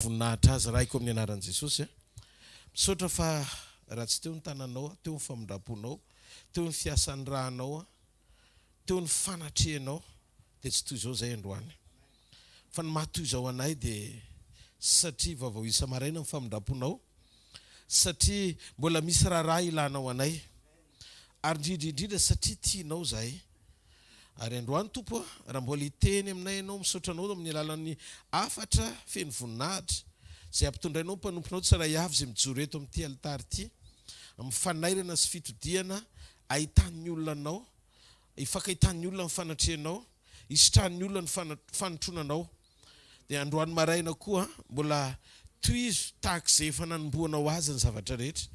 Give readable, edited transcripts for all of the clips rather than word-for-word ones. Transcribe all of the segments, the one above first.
voninahitra azy raiko amin'ny anaran'i Jesosy. Misaotra fa raha tsy teo ny tananao, teo ny famindraponao, teo ny fiasan'ny rahanao, teo ny fanatrehanao, dia tsy toy izao zay androany. Fa ny mahatoy izao anay dia satria vaovao isa-maraina ny famindraponao, satria mbola misy raharaha ilanao anay, ary indrindra satria tianao zahay. Ary androany tompo, raha mbola hiteny aminay ianao, misaotranao amin'ny alalan'ny afatra feno voninahitra zay ampitondrainao mpanomponao tsara iavy zay mijoro eto amin'ity alitary ity, amin'ny fanairana sy fitodiana, ahitan'ny olona anao, ifankahitan'ny olona ny fanatrehanao, isitran'ny olona ny fanotronanao. Dia androany maraina koa mbola toizo tahak'izay efa nanomboanao azy ny zavatra rehetra.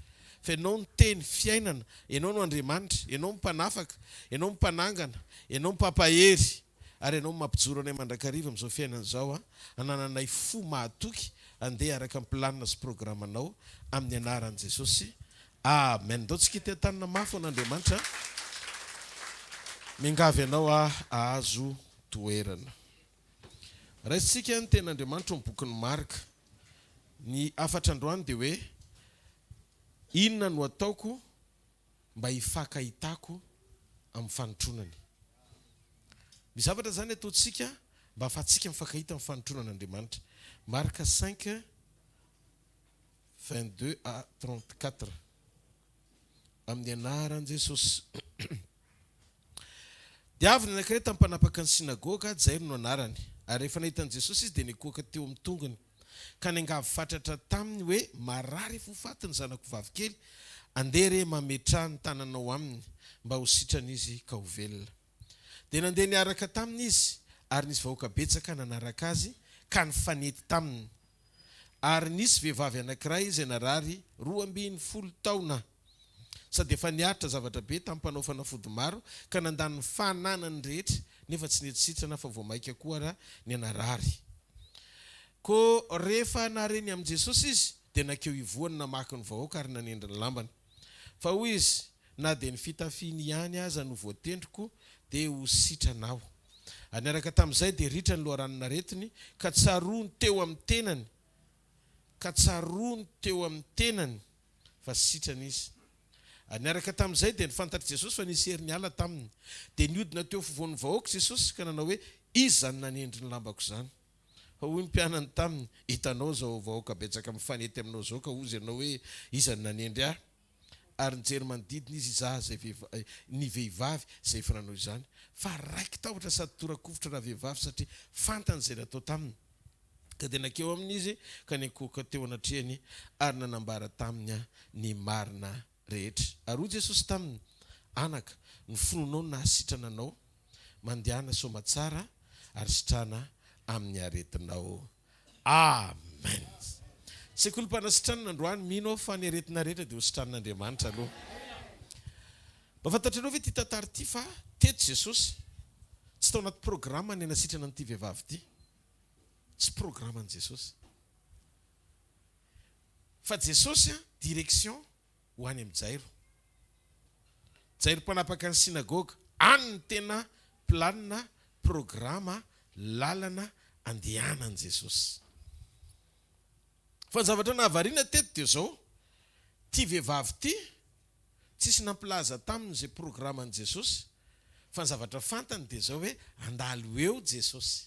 Fa ianao ny teny fiainana, ianao no Andriamanitra, ianao ny mpanafaka, ianao ny mpanangana, ianao ny mpampahery, ary ianao ny mampijoro anay mandrakariva amin'izao fiainana izao, hanananay fo mahatoky andeha araka ny planina sy programanao amin'ny anaran'i Jesosy. Amen. Dao tsika ity tanana mafy an'Andriamanitra. Mingavy ianao ahazo toerana. Raisitsika ny ten'Andriamanitra amin'ny bokin'ny Marka. Ny afatra androany dia hoe inona no ataoko mba ifankahitako amin'ny fanotronany. Mizavatra zany ataontsika mba ahafahantsika mifankahita amin'ny fanotronan'Andriamanitra. Marka 5 22 à 34 amin'ny anaran'i Jesosy. Dia avy ny anankiray tamin'ny mpanapaka ny sinagoga, Jairo no anarany. Ary rehefa nahitan'i Jesosy izy dia nikoaka teo amin'ny tongony, ka nengavy fatratra taminy hoe marary fofaty ny zanako vavikely, andeha re mametraha ny tananao aminy mba ho sitrana izy ka ho velona. Dia nandeha niaraka taminy izy, ary nisy vahoaka betsaka nanaraka azy ka nifanety taminy. Ary nisy vehivavy anankiray izay narary 12 taona, sady efa niaritra zavatra be tamin'ny mpanao fanafody maro, ka nandany ny fahananany rehetra nefa tsy nety-sitrana fa vao maika koa raha ny narary. Ko rehefa nareny amin'i Jesosy izy dia nakeo ivoany namaky ny vahoaka ary nanendry ny lambany. Fa hoy izy, na dia ny fitafiany ihany aza no voatendriko dia ho sitranao. Ary niaraka tamin'izay dia ritra ny loharanon'aretiny, ka tsaroany teo amin'ny tenany, fa sitrana izy. Ary niaraka tamin'izay dia nifantatry Jesosy fa nisy hery niala taminy. Dia niodina teo fovoan'ny vahoaka Jesosy ka nanao hoe, izy zany nanendry ny lambako zany. Fa hoy ny mpianany taminy, hitanao zao vahoaka betsaka mifanety aminao zao, ka ozy ianao hoe iza ny nanendry ahy. Ary nijery manodidina izy izaha ny vehivavy zay efa nanao izany. Fa raiky tahotra sady torakovitra raha vehivavy satria fantany izay natao taminy. Ka dia nakeo amin'izy ka nikoaka teo anatrehany ary nanambara taminy ny marina rehetra. Ary hoy Jesosy taminy, anaka, ny fononao na sitrana anao, mandehana somatsara ary sitrana amin'ny aretinao. Amen. Sekoly fanasitranana androany, mino fa ny aretina rehetra dia ho sitranan'Andriamanitra aloha. Mahafantatranao ve ity tantara ity fa teto Jesosy tsy tao anaty programa ny anasitrana an'ity vehivavy ity. Tsy programan'i Jesosy. Fa Jesosy direction ho any amin'ny Jairo. Jairo mpanapaka ny sinagoga, any ny tena planina, programa, lalana, andehanan'i Jesosy. Fa ny zavatra nahavariana teto dia zao, ty vehivavy ty tsisy nampilaza taminy zay programan'i Jesosy, fa ny zavatra fantany dia zao hoe andalo eo Jesosy.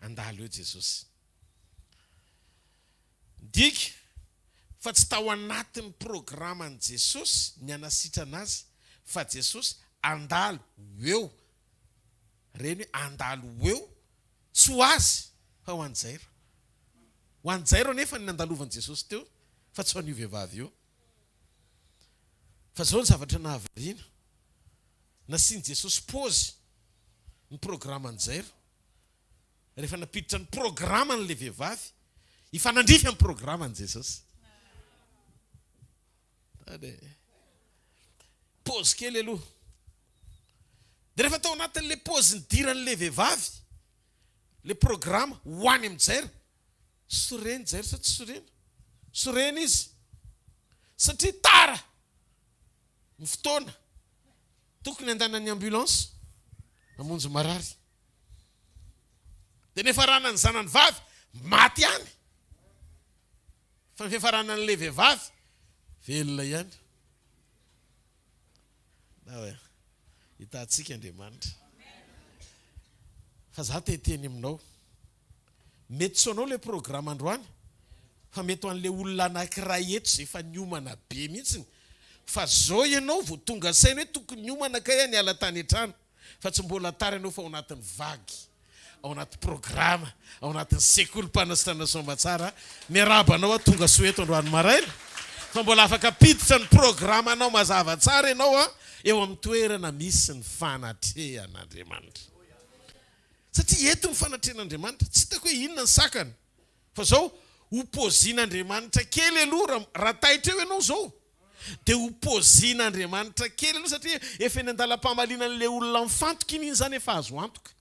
Andalo eo Jesosy. Dika fa tsy tao anatin'ny programan'i Jesosy ny anasitrana azy, fa Jesosy andalo eo. Reny hoe andalo eo, tsy ho azy fa ho an'i Jairo. Ho an'i Jairo nefa ny nandalovan'i Jesosy teo, fa tsy ho an'io vehivavy io. Fa zao ny zavatra nahavariana. Nasiany Jesosy pôzy ny programan'i Jairo. Rehefa napiditra ny programan'le vehivavy, ifanandrify amin'ny programan'i Jesosy. Pôzy kely aloha. Dia rehefa tao anatin'le pôzy ny diran'le vehivavy, le programa ho any amin'ny Jairo, soreny Jairo sa tsy soreny? Soreny izy. Satria tara ny fotoana tokony andanan'ny ambulance hamonjy marary. Dia nefa ranany zanany vavy maty any. fa ny fiafarana an'le vehivavy velona ihany. Na hoe hitantsika Andriamanitra. Fa za teteny aminao. Mety sonao le programme androany. Fa mety ho an'le olona anankiray eto zay efa niomana be mihitsiny. Fa zao ianao vao tonga saina hoe tokony niomana kay ny ala tany an-trano. Fa tsy mbola tara ianao fa ao anatin'ny vagy, ao anaty programma, ao anatin'ny sekoly mpanasitranana somatsara. Miarabanao tonga soeto androany maraina. Fa mbola afaka piditra ny programma anao mazava tsara ianao eo amin'ny toerana misy ny fanatrehan'Andriamanitra. Satria eto ny fanatrehan'Andriamanitra tsy hitako hoe inona ny sakany. Fa zao opozin'Andriamanitra kely aloha raha taitra eo ianao zao. Dia opozin'Andriamanitra kely aloha satria efa eny andalam-pamalinan'le olona mifantoka iny zany efa azo antoka.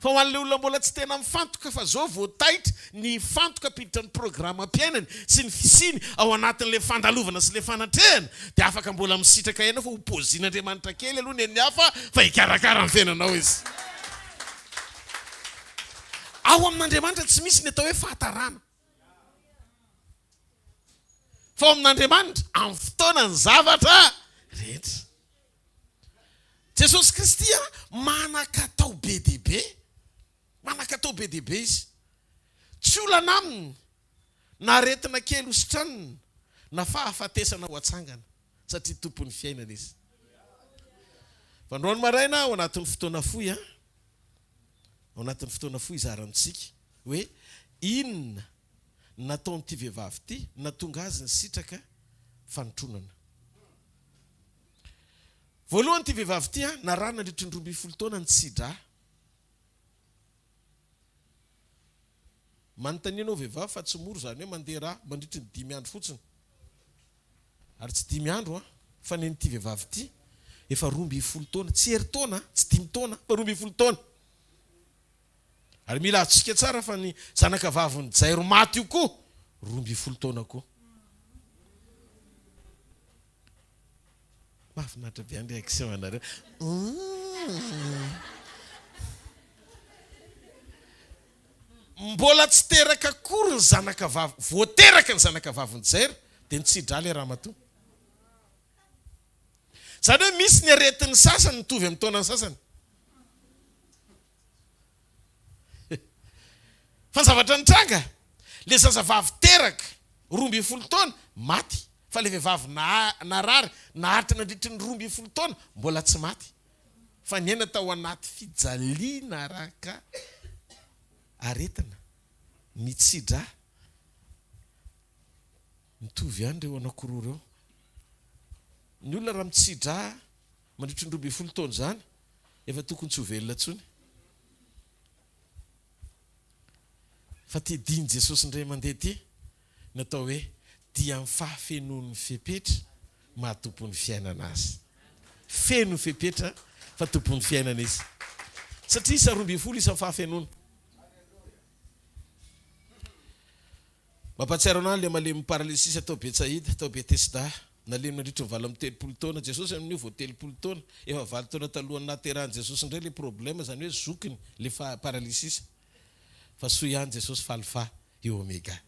Fa ho an'le olona mbola tsy tena mifantoka fa zao vao taitra ny fantoka piditra ny programma mpiainany sy ny fisiny ao anatin'le fandalovana sy le fanatrehana dia afaka mbola misitraka ianao fa opozin'Andriamanitra kely aloha ny eny hafa fa hikarakara ny fiainanao izy. Ao amin'Andriamanitra tsy misy ny atao hoe fahatarana. Fa ao amin'Andriamanitra amin'ny fotoana ny zavatra rehetra. Jesosy Kristy manan-katao be dibe. Manan-katao be dibe izy. Tsy olana aminy na aretina kely hositranina na fahafatesana ho atsangana satria tompon'ny fiainana izy. Fa androany maraina ao anatin'ny fotoana fohy ao anatin'ny fotoana fohy izarantsika hoe inona nataon'ity vehivavy ity natonga azy ny sitraka fanotronana. Voalohany ity vehivavy ity narana nandritra ny 12 taona ny tsidra. Manontanianao vehivavy fa tsy moro zany hoe mandeha raha mandritra ny 5 andro fotsiny. Ary tsy 5 andro fa nen'ity vehivavy ity efa 12 taona, tsy hery taona, tsy 5 taona, fa 12 taona. Ary mila atsika tsara fa ny zanaka vaviny Jairo maty io koa 12 taona koa. Mahafinaritra be ny réaction anareo. Mbola tsy teraka akory ny zanaka vavy, voateraka ny zanaka vaviny Jairo dia nitsidra le ramatoa. Zany hoe misy ny aretin'ny sasany mitovy amin'ny taonan'ny sasany. Fa zavatra nitranga, le zazavavy teraka 12 taona maty. Fa le vehivavy narary naharitra nandritra ny 12 taona mbola tsy maty. Fa ny aina tao anaty fijaliana araka aretina mitsidra. Mitovy ihany ireo anankiroa ireo. Ny olona raha mitsidra mandritra ny 12 taona zany efa tokony tsy ho velona intsony. Fa ty diny Jesosy ndray mandeha ty natao hoe dia amin'ny fahafenon'ny fepetra mahatompony fiainana azy. Feno fepetra fa tompony fiainana izy. Satria isa 12 isa fahafenona. Mampatsiaro anahy le malemy paralysisy atao Betsaida, atao Betesda, nalemy nandritra ny 30 taona. Jesosy amin'io vao 30 taona, efa 9 taona talohany nahaterahan Jesosy indray le problème zany hoe zokiny le paralysisy. Fa soa ihany Jesosy falifa eo omega.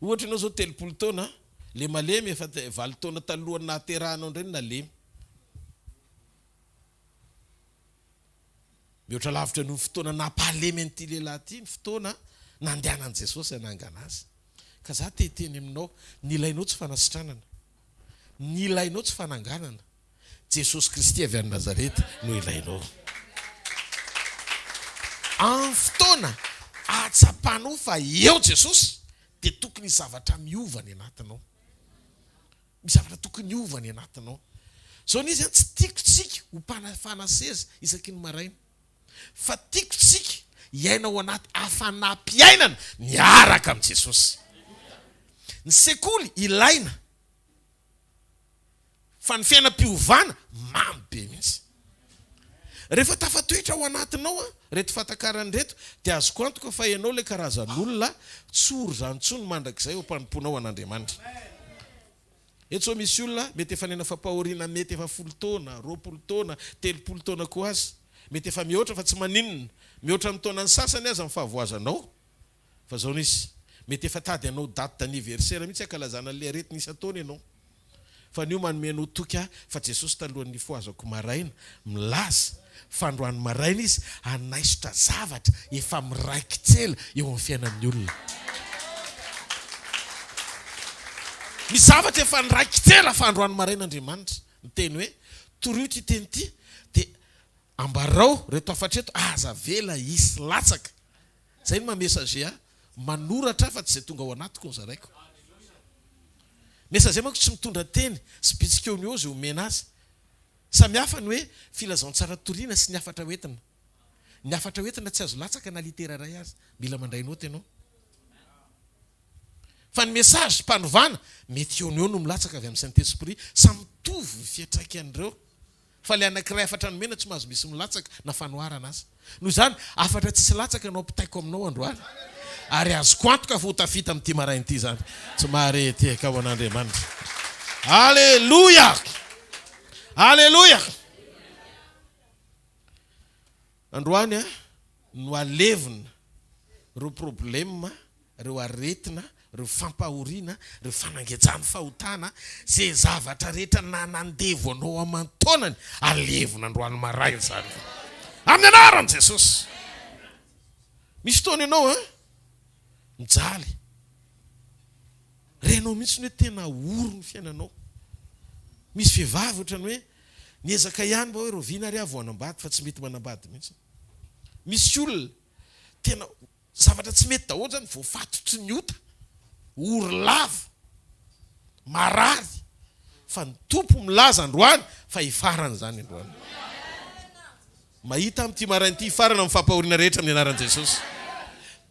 Ohatra ianao zao 30 taona, le malemy efa 9 taona talohany nahaterahanao indray nalemy. Mihoatra lavitra ny fotoana nampalemy an'ity lehilahy ity, ny fotoana nandehanan Jesosy anangana azy. Ka za teteny aminao, nilainao tsy fanasitranana, nilainao tsy fananganana. Jesosy Kristy avy any Nazareta no ilainao. Amin'ny fotoana atsapanao fa eo Jesosy dia tokony zavatra miova ny anatinao. Zavatra tokony miova ny anatinao. Zao nizy tsy tiako tsika ho fanaseza isaky ny maraina. Fa tiako tsika iainao anaty hafanam-piainana miaraka amin'ny Jesosy. Ny sekoly ilaina. Fa ny fiainam-piovana mamy be mihitsy. Rehefa tafatoetra ao anatinao reto fatakarany reto dia azoko antoka fa ianao le karazan'olona tsoro zany tsony mandrakizay ho mpanomponao an'Andriamanitra. Etso misy olona mety efa nena fampahoriana mety efa 10 taona, 20 taona, 30 taona koa azy. Mety efa mihoatra fa tsy maninona. Mihoatra amin'ny taonany sasany aza amin'ny fahavoazanao. Fa zao nisy mety efa tady anao date d'anniversaire mihitsy akalazana le arety nisy ataony ianao fa nio manome anao toka fa Jesosy talohan'ny foazako maraina milaza fandroany maraina izy anaisotra zavatra efa miraikitsela eo amin'ny fiainan'ny olona. Ny zavatra efa niraikitsela fandroany maraina Andriamanitra miteny hoe toroy ity teny ity dia ambarao reto afatreto aza vela isy latsaka. Zay ny mamesager manoratra fa tsy zay tonga ao anatiko ny zaraiko. Mesager manko tsy mitondra teny sy bitsika eo ny eo zay omena azy. Samy hafa ny hoe filazantsara toriana sy ny afatra hoentina. Ny afatra hoentina tsy azo latsaka na litera ray azy. Mila mandray noty ianao. Fa ny message mpanovana mety eo ny eo no milatsaka avy amin'ny Saint-Esprit samy mitovy ny fiantraikan'ireo. Fa le anankiray afatra nomena tsy mahazo misy milatsaka na fanoharana azy. Noho izany afatra tsisy latsaka anao pitaiko aminao androany. Ary azoko antoka fa ho tafita amin'ity maraina ity zany. Tsy maharety eka ho an'Andriamanitra. Alleluia! Alleluia! Androany no alevina reo problema, reo aretina, reo fampahoriana, reo fanangejany fahotana, zay zavatra rehetra nanandevo anao aman-taonany alevina androany maraina zany. Amin'ny anaran'i Jesosy. Misy fotoana ianao mijaly. Renao mihitsy ny hoe tena oro ny fiainanao. Misy vehivavy ohatrany hoe niezaka ihany mba hoe roviana ary avo anambady fa tsy mety manambady mihitsy. Misy olona tena zavatra tsy mety daholo zany voafatotry ny ota. Oro lava. Marary. Fa ny tompo milaza androany fa hifarana zany androany. Mahita amin'ity marain'ity hifarana amin'ny fampahoriana rehetra amin'ny anaran'i Jesosy.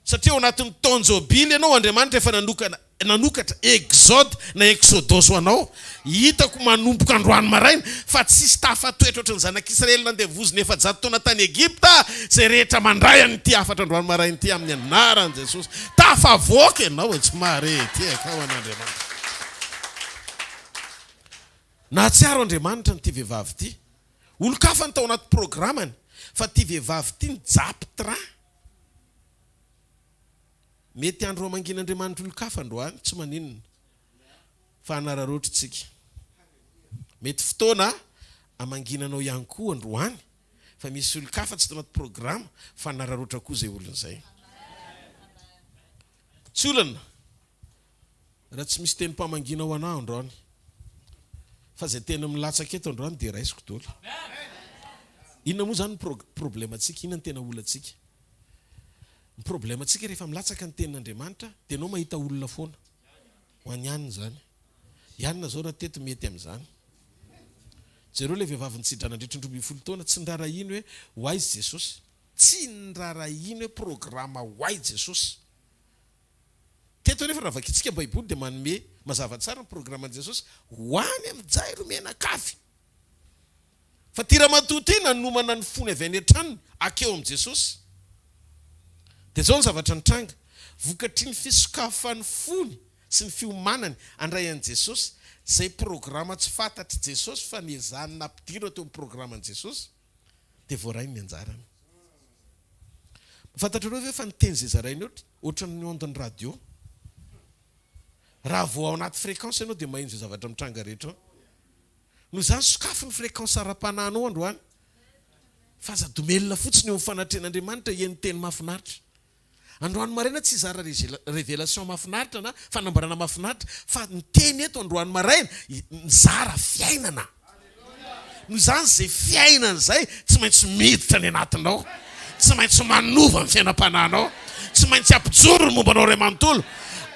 Satria ao anatin'ny taon'ny Jobily ianao Andriamanitra efa nanokatra exode na exodos ho anao. Hitako manomboka androany maraina fa tsisy tafatoetra ohatran'ny zanak'Israely nandevoziny 400 taona tany Egipta zay rehetra mandray an'ity afatra androany maraina ity amin'ny anaran'i Jesosy. Tafavoaka ianao tsy maharety eka ho an'Andriamanitra. Nahatsiaro Andriamanitra n'ity vehivavy ity. Olo-kafa ny tao anaty programany fa ity vehivavy ity nijapitra. Mety andro amangin'Andriamanitra olo-kafa androany tsy maninona fa hanararotritsika. Mety fotoana amanginanao ihany koa androany fa misy olo-kafa tsy tao anaty programa fa hanararotra koa zay olona zay. Tsy olana raha tsy misy teny mpamanginao anao androany fa zay tena milatsaka eto androany dia raisiko daholo. Inona moa zany problematsika, inona ny tena olantsika? Ny problematsika rehefa milatsaka ny tenin'Andriamanitra dia anao mahita olona foana. Ho any ihany zany. Ihanina zao raha teto mety amin'izany. Jereo le vehivavy nitsidrana nandritra 12 taona tsy nirarahiny hoe hoaizy Jesosy. Tsy nirarahiny hoe programa hoaizy Jesosy. Teto rehefa raha vakitsika Baiboly dia manome mazava tsara ny programan'i Jesosy ho any amin'ny Jairo mianakavy. Fa ty ramatoa ity nanomana ny fony avy any an-tranony akeo amin'i Jesosy. Dia zao ny zavatra nitranga. Vokatry ny fisokafan'ny fony sy ny fiomanany andray an'i Jesosy zay programa tsy fantatry Jesosy fa niezanina ampidirana teo amin'ny programan'i Jesosy dia voarainy ny anjarany. Fantatrareo ve fa ny teny zay zarainy ohatra ny ondon'ny radio. Raha vao ao anaty fréquence ianao dia mahino zay zavatra mitranga rehetra. Noho izany sokafo ny fréquence ara-pananao androany. Fa aza domelina fotsiny eo amin'ny fanatren'Andriamanitra ieny teny mahafinaritra. Androany maraina tsy zara révélation mahafinaritra na fanambarana mahafinaritra fa ny teny eto androany maraina mizara fiainana. Noho izany zay fiainana zay tsy maintsy miditra ny anatinao. Tsy maintsy manova ny fiainam-pananao. Tsy maintsy ampijoro ny mombanao ray manontolo.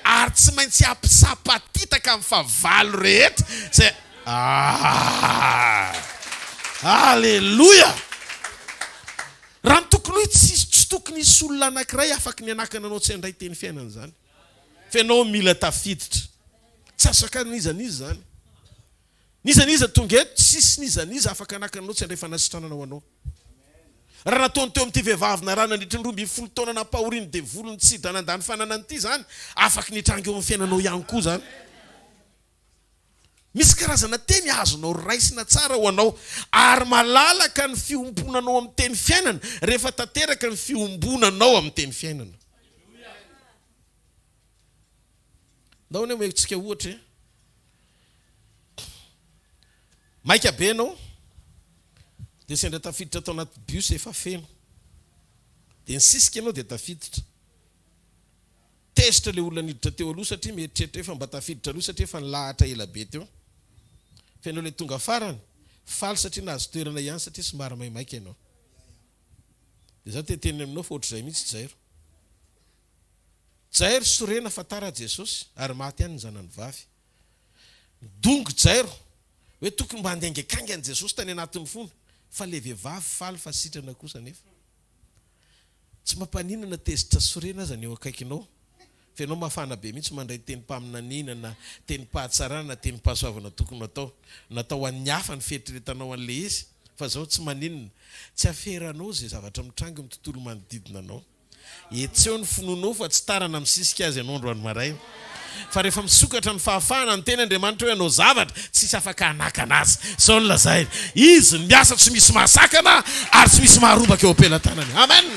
Ary tsy maintsy ampisapatitaka amin'ny favalo rehetra zay Alleluia! Raha ny tokony hoe tsy tokony hisy olona anankiray afaky ny anakana anao tsy handray teny fiainana zany. Fa ianao mila tafiditra. Tsy asaka nizaniza zany. Nizaniza tonga eto tsisy nizaniza afaka anakana anao tsy handray fanasitranana ho anao. Raha nataony teo amin'ity vehivavy na raha nandritra ny 12 taona napahoriany dia volony tsy danandany fananan'ity zany afaky nitranga eo amin'ny fiainanao ihany koa zany. Misy karazana teny azonao raisina tsara ho anao ary malalaka ny fiombonanao amin'ny teny fiainana rehefa tanteraka ny fiombonanao amin'ny teny fiainana. ndao ne metsika ohatra maika be anao dia sendra tafiditra tao anaty bus efa feno dia nisisika ianao dia tafiditra tezitra le olona niditra teo aloha satria mieritreritra efa mba tafiditra aloha satria efa nilahatra ela be teo fa ianao le tonga farany faly satria nahazo toerana ihany satria somary maimaika ianao dia za teteny aminao fa ohatr'izay mihitsy jairo sorena fatara Jesosy ary maty ihany ny zanany vavy dongo jairo hoe tokony mba handaingakanga an' Jesosy tany anatin'ny fony fa le vehivavy faly fa sitrana kosa nefa tsy mampaninana tezitra sorena aza ny eo akaikinao fa ianao mafana be mihitsy mandray teny-paminaninana teny-pahatsarana teny-pahasoavana tokony natao an'ny hafa ny fieritreretanao an'le izy fa zao tsy maninana tsy aferanao zay zavatra mitrango amin'ny tontolo manodidina anao etseo ny finoanao fa tsy tarana misisika azy ianao androany maraina fa rehefa misokatra ny fahafahana ny teny Andriamanitra hoe ianao zavatra tsisy afaka hanakana azy zao ny lazay izy miasa tsy misy mahasakana ary tsy misy maharobaka eo ampelantanany amen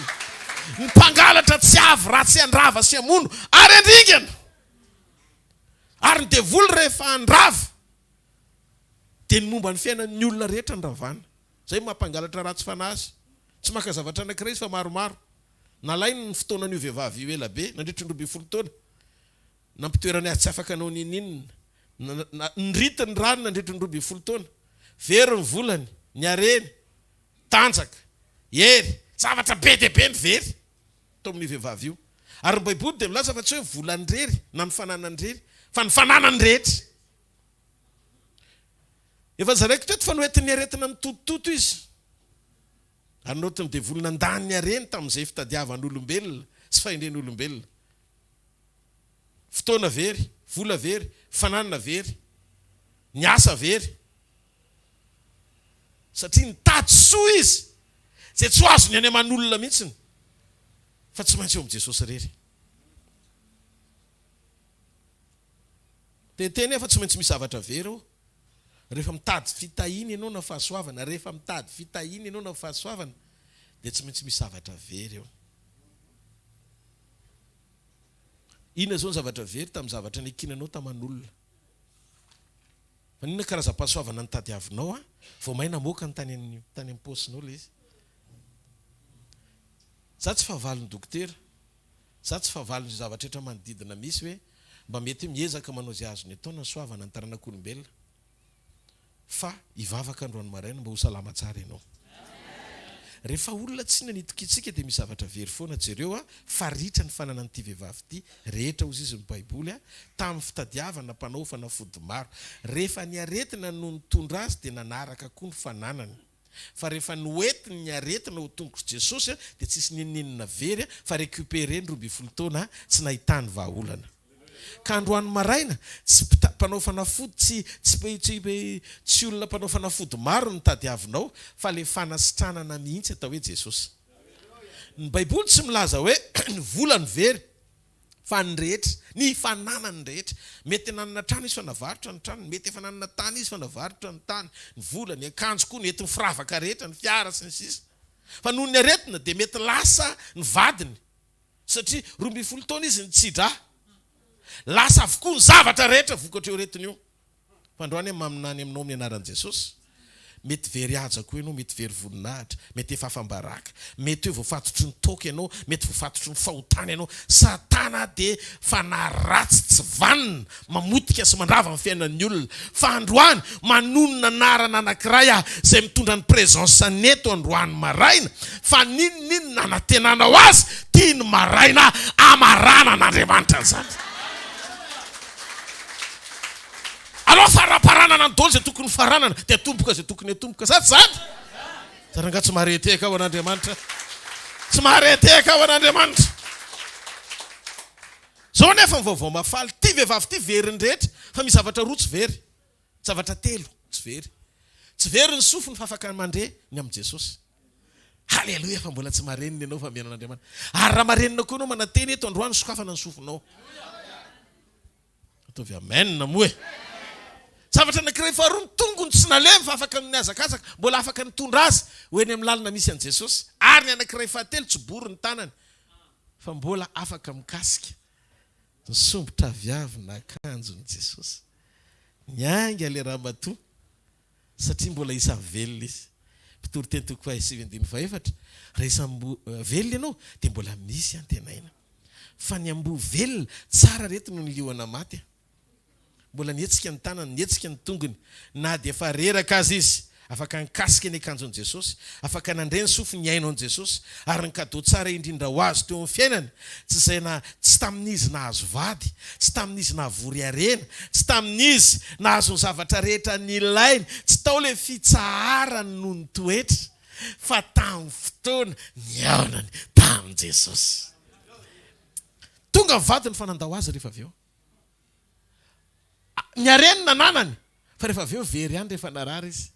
ny mpangalatra tsy avy raha tsy andrava sy amono ary andringana ary ny devoly rehefa andrava dia ny momba ny fiainan'ny olona rehetra ny ravana zay mampangalatra ratsy fanazy tsy maka zavatra anankiray izy fa maromaro nalainy ny fotoana n'io vehivavy io ela be nandritra ny 20 taona nampitoerany azy tsy afaka anao ninina niriti ny rano nandritra ny 20 taona very ny volany ny areny tanjaka ery zavatra be dia be ny very tao amin'io vehivavy io ary ny baiboly dia milaza fa tsy hoe volany rery na ny fananany rery fa ny fananany rehetra efa zaraiko teto fa noentin'ny aretina mitotototo izy ary notiny dia volana andany areny tamin'izay fitadiavan'olombelona sy fahendren'olombelona fotoana very vola very fananana very ny asa very satria nitady soa izy zay tsy ho azo ny any aman'olona mihitsiny fa tsy maintsy eo amin'i Jesosy rery teny efa tsy maintsy misy zavatra very eo rehefa mitady fitahiny ianao na fahasoavana rehefa mitady fitahiny ianao na fahasoavana dia tsy maintsy misy zavatra very eo inona zao ny zavatra very tamin'ny zavatra ny ekinanao taman'olona fa ninona karazam-pahasoavana ny tadiavinao vao maina moka ny tany amin'ny posinao le izy za tsy fahavalony dokotera za tsy fahavalony zavatra etra manodidina misy hoe mba mety miezaka manao zay azony atao na soavana ny taranak'olombelona fa ivavaka androany maraina mba ho salama tsara ianao rehefa olona tsy nanitokitsika dia misy zavatra very foana jereo fa ritra ny fanana n'ity vehivavy ity rehetra ozy izy ny baiboly tamin'ny fitadiavana mpanao fanafody maro rehefa ny aretina no nitondra azy dia nanaraka koa ny fananany fa rehefa noentiny ny aretina ho tongotra Jesosy dia tsisy nininina very fa récupéré ny 20 taona tsy nahitany vahaolana ka androany maraina tsy mpanao fanafody tsy olona mpanao fanafody maro ny tadiavinao fa le fanasitranana mihitsy atao hoe Jesosy ny baiboly tsy milaza hoe ny volany very fa ny rehetra ny fananany rehetra mety nanana trano izy fa navarotra ny trano mety efa nanana tany izy fa navarotra ny tany ny volany akanjo koa ny entiny firavaka rehetra ny fiara sy ny sisa fa noho ny aretina dia mety lasa ny vadiny satria 20 taona izy nitsidra lasa avokoa ny zavatra rehetra vokatra eo retiny io fa androany maminany aminao amin'ny anaran'i Jesosy mety very ajako ianao mety very voninahitra mety efa afambaraka mety hoe voafatotry ny toka ianao mety voafatotry ny fahotana ianao satana dia fanaratsy tsy vanina mamotika sy mandrava amin'ny fiainan'ny olona fa androany manonona narana anankiray zay mitondra ny présence neto androany maraina fa ninonino nanatenanao azy tia ny maraina amarana n'Andriamanitra zany alao faraparanana ny dolo zay tokony faranana dia tomboka zay tokony atomboka sady zaranga tsy mahareteka ao an'Andriamanitra tsy mahareteka ao an'Andriamanitra zao nefa vaovao mafaly ty vehivavy ty veriny rehetra fa misy zavatra roa tsy very zavatra telo tsy very ny sofiny fa afaka mandre ny amin'i Jesosy halleluja fa mbola tsy mareniny ianao fa miaina an'Andriamanitra ary raha marenina koa ianao mananteny eto androany sokafana ny sofinao ataovy amen namoe zavatra anankiray faharoa ny tongony tsy nalemy fa afaka ny azakazaka mbola afaka nitondra azy hoe ny amin'ny lalina misy an'i Jesosy ary ny anankiray fahatelo tsy bory ny tanany fa mbola afaka mikasika Nisombotra viavina akanjon Jesosy. Nianga le raha matoa satria mbola isa velona izy. Mpitory teny toko 7:24 raha isa velona ianao dia mbola misy antenaina. Fa ny ambo velona tsara reto no nilioana maty. Mbola nietsika ny tanany, nietsika ny tongony, na dia efa reraka azy izy. Afaka nikasika ny akanjon Jesosy, afaka nandreny sofy ny ainon Jesosy, ary ny kadô tsara indrindra ho azy teo amin'ny fiainany, tsy izay na tsy tamin'izy nahazo vady, tsy tamin'izy nahavory arena, tsy tamin'izy nahazo ny zavatra rehetra nilainy, tsy tao le fitsaharany noho ny toetra, fa tamin'ny fotoana niaonany tamin'i Jesosy. Tonga vady ny fanandao azy rehefa avy eo. Ny arenina nanany, fa rehefa avy eo very ihany rehefa narary izy.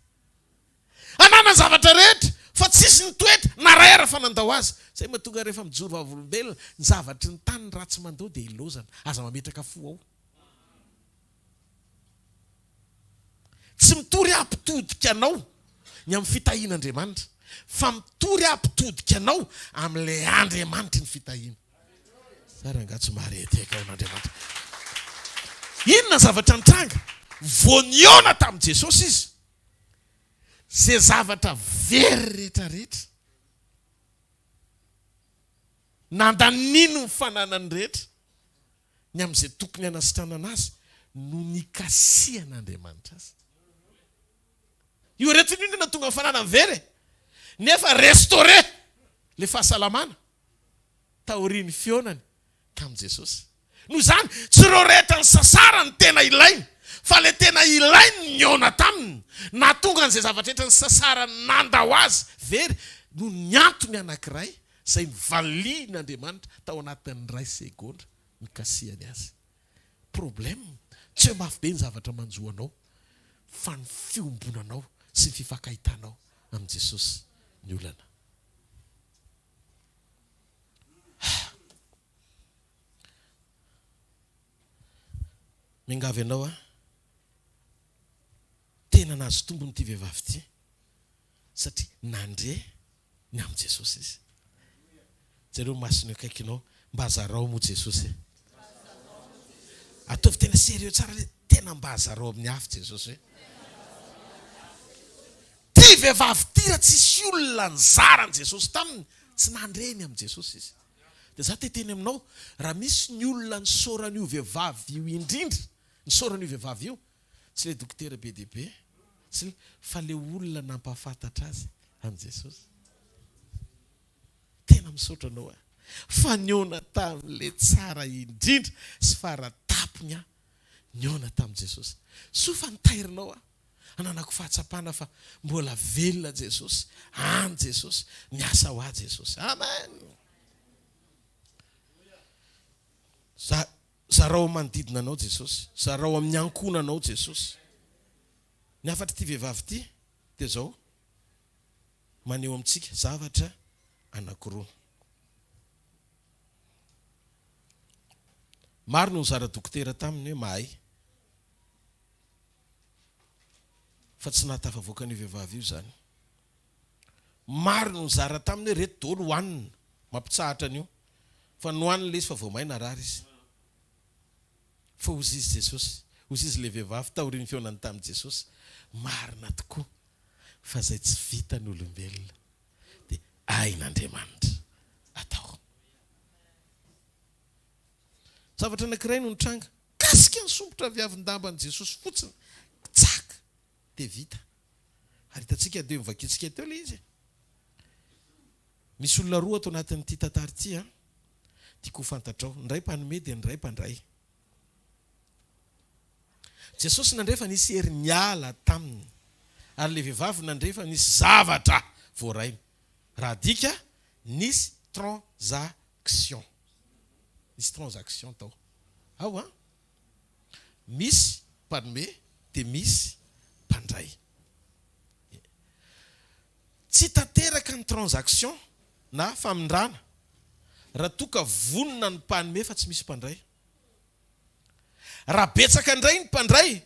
Anana zavatra rehetra fa tsisy ny toetra narahera fanandao azy. Zay mahatonga rehefa mijoro vavolombelona ny zavatry ny tany ratsy mandao dia ilozana, aza mametraka fo ao. Tsy mitory ampitodika anao ny amin'ny fitahian'Andriamanitra, fa mitory ampitodika anao amin'ilay Andriamanitra ny fitahiana. Sara ngatsy mareteka ao n'Andriamanitra. Inona zavatra nitranga? Vao niona tamin'i Jesosy izy. Zay zavatra very rehetrarehetra nandanino ny fananany rehetra ny amin'izay tokony hanasitranana azy no nikasian'Andriamanitra azy. Io rehetra iny na tonga ny fananany very nefa restauré le fahasalamana taorian'ny fionany tamin'i Jesosy. Noho izany tsy ireo rehetra ny sasara ny tena ilainy, fa le tena ilainy niona taminy, natonga an'izay zavatra rehetra ny sasara nanda ho azy very no ny antony anankiray izay nivalian'Andriamanitra tao anatin'ny 2 segondra nikasiany azy. Problème tsy hoe mafy be ny zavatra manjoanao, fa ny fiombonanao sy ny fifankahitanao amin'i Jesosy ny olana. Mingavy ianao tena nahazo tombony ity vehivavy ity satria nandre ny amin'i Jesosy izy. Jareo masony akaikinao mba hazarao moa Jesosy. Ataovy tena sérieux tsara le tena mba hazarao amin'ny hafa Jesosy. Ty vehivavy ty raha tsisy olona nizarany Jesosy taminy tsy nandreny amin'i Jesosy izy. Dia za teteny aminao raha misy ny olona nisoran'io vehivavy io indrindra, nisoran'io vehivavy io, tsy le dokotera be dia be, fa le olona nampafantatra azy amin'i Jesosy. Tena misaotra anao fa niona tamin'le tsara indrindra sy faratapony niona tamin'i Jesosy. Sofa nitairinao ananako fahatsapana fa mbola velona Jesosy, any Jesosy, miasa ho azy Jesosy. Amen. Zarao manodidina anao Jesosy, zarao amin'ny ankonanao Jesosy. Ny afatra ty vehivavy ity dia zao maneho amintsika zavatra anankiroa. Maro no nizara dokotera taminy hoe mahay, fa tsy nahatafavoaka ny vehivavy io zany. Maro no nizara taminy hoe reto daholo hohanina, mampitsahatra an'io, fa nohanina le izy fa vao maina rary izy. Fa ozy izy Jesosy, ozy izy le vehivavy taorian'ny fionany tamin'i Jesosy, marina tokoa fa zay tsy vita ny olombelona dia ain'Andriamanitra atao. Zavatra anankiray no nitranga, kasika ny sombotra viavin-dambany Jesosy fotsiny, tsaka dia vita. Ary hitantsika dia mivakitsika teo le izy. Misy olona roa atao anatin'ity tantara ity, tiako ho fantatrao, ny ray mpanome dia ny ray mpandray. Jesosy nandrefa nisy hery niala taminy, ary le vehivavy nandrefa nisy zavatra voarainy. Raha dika nisy transaction. Nisy transaction tao. Ao misy mpanome dia misy mpandray. Tsy tanteraka ny transaction na famindrana raha toka vonona ny mpanome fa tsy misy mpandray. Raha betsaka indray ny mpandray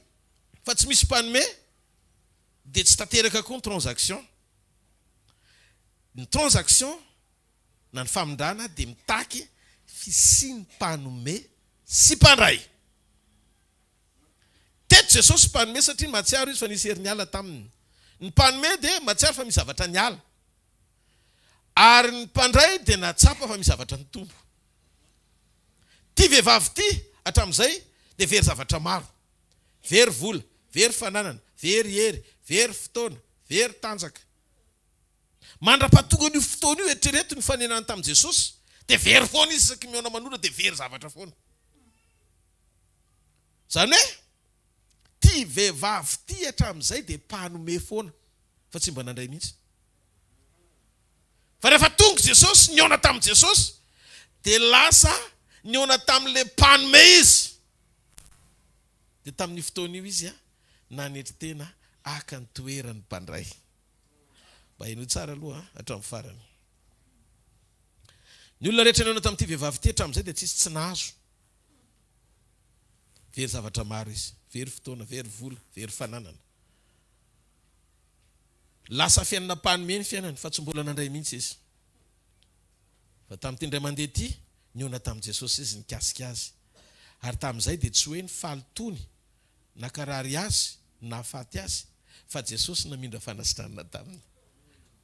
fa tsy misy mpanome dia tsy tanteraka koa ny transaction. Ny transaction na ny famindrana dia mitaky fisiany mpanome sy mpandray. Teto Jesosy mpanome satria matsiaro izy fa nisy herin'ala taminy. Ny mpanome dia matsiaro fa misy zavatra niala. Ary ny mpandray dia natsapa fa misy zavatra nitombo. Ty vehivavy ty hatramin'izay dia very zavatra maro. Very vola, very fananana, very hery, very fotoana, very tanjaka. Mandra-pahatonga io fotoana io eritrereto ny fanenana tamin'i Jesosy dia very foana izy isaky miona manora dia very zavatra foana. Zany hoe ty vehivavy ty hatramin'izay dia mpanome foana fa tsy mba nandray mihitsy. Fa rehefa tonga Jesosy niona tamin'i Jesosy dia lasa niona tamin'ilay mpanome izy. Dia tamin'ny fotoana io izy nanetry tena aka ny toerany mpandray. Mba ino tsara aloha hatramin'ny farany. Ny olona rehetra niona tamin'ity vehivavy ty hatramin'izay dia tsisy tsy nahazo. Very zavatra maro izy, very fotoana, very vola, very fananana. Lasa fiainana mpanome ny fiainany fa tsy mbola nandray mihitsy izy. Fa tamin'ity ndray mandeha ity niona tamin'i Jesosy izy nikasika azy. Ary tamin'izay dia tsy hoe ny falotony na karary azy na faty azy fa Jesosy namindra fanasitranana taminy.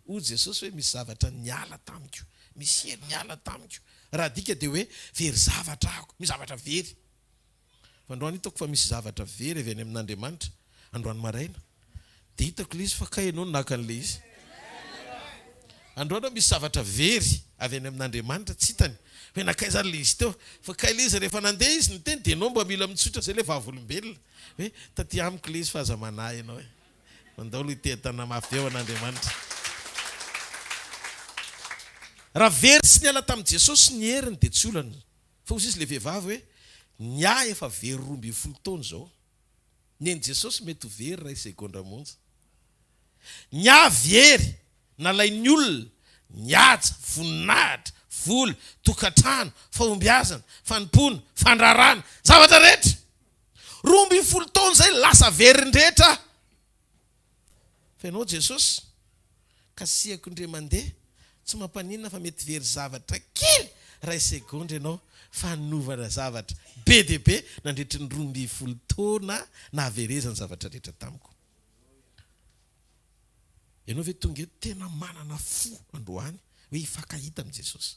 O Jesosy hoe misy zavatra niala tamiko, misy hery niala tamiko. Raha dika dia hoe very zavatra ako, misy zavatra very. Fa androany hitako fa misy zavatra very avy any amin'Andriamanitra androany maraina. Dia hitako ilay izy fa kainao no naka an'ilay izy. Androany misy zavatra very avy any amin'Andriamanitra tsy hitany. Hoe nakaiza ilay izy teo. Fa kay ilay izy rehefa nandeha izy ny teny dia ianao mba mila mitsotra izay ilay vavolombelona. Hoe taty amiko ilay izy fa aza manahy ianao hoe. Mandaolo itehatana mafy eo an'Andriamanitra. Raha very sy niala tamin'i Jesosy ny heriny dia tsy olana. Fa ozy izy ilay vehivavy hoe niahy efa very 12 taona izao. Ny eny Jesosy mety ho very ray segondra monja. Niahy very nalain'ny olona, nihaja, voninahitra, vola, tokantrano, fahombiazana, fanompona, fandrarana, zavatra rehetra. 12 taona izay lasa veriny rehetra. Fa ianao Jesosy, kasiako indray mandeha, tsy mampanina fa mety very zavatra kely ray segondra ianao fa hanovana zavatra be dia be nandritry ny 12 taona na haverezany zavatra rehetra tamiko. Ianao ve tonga eto tena manana fo androany hoe hifankahita amin'i Jesosy.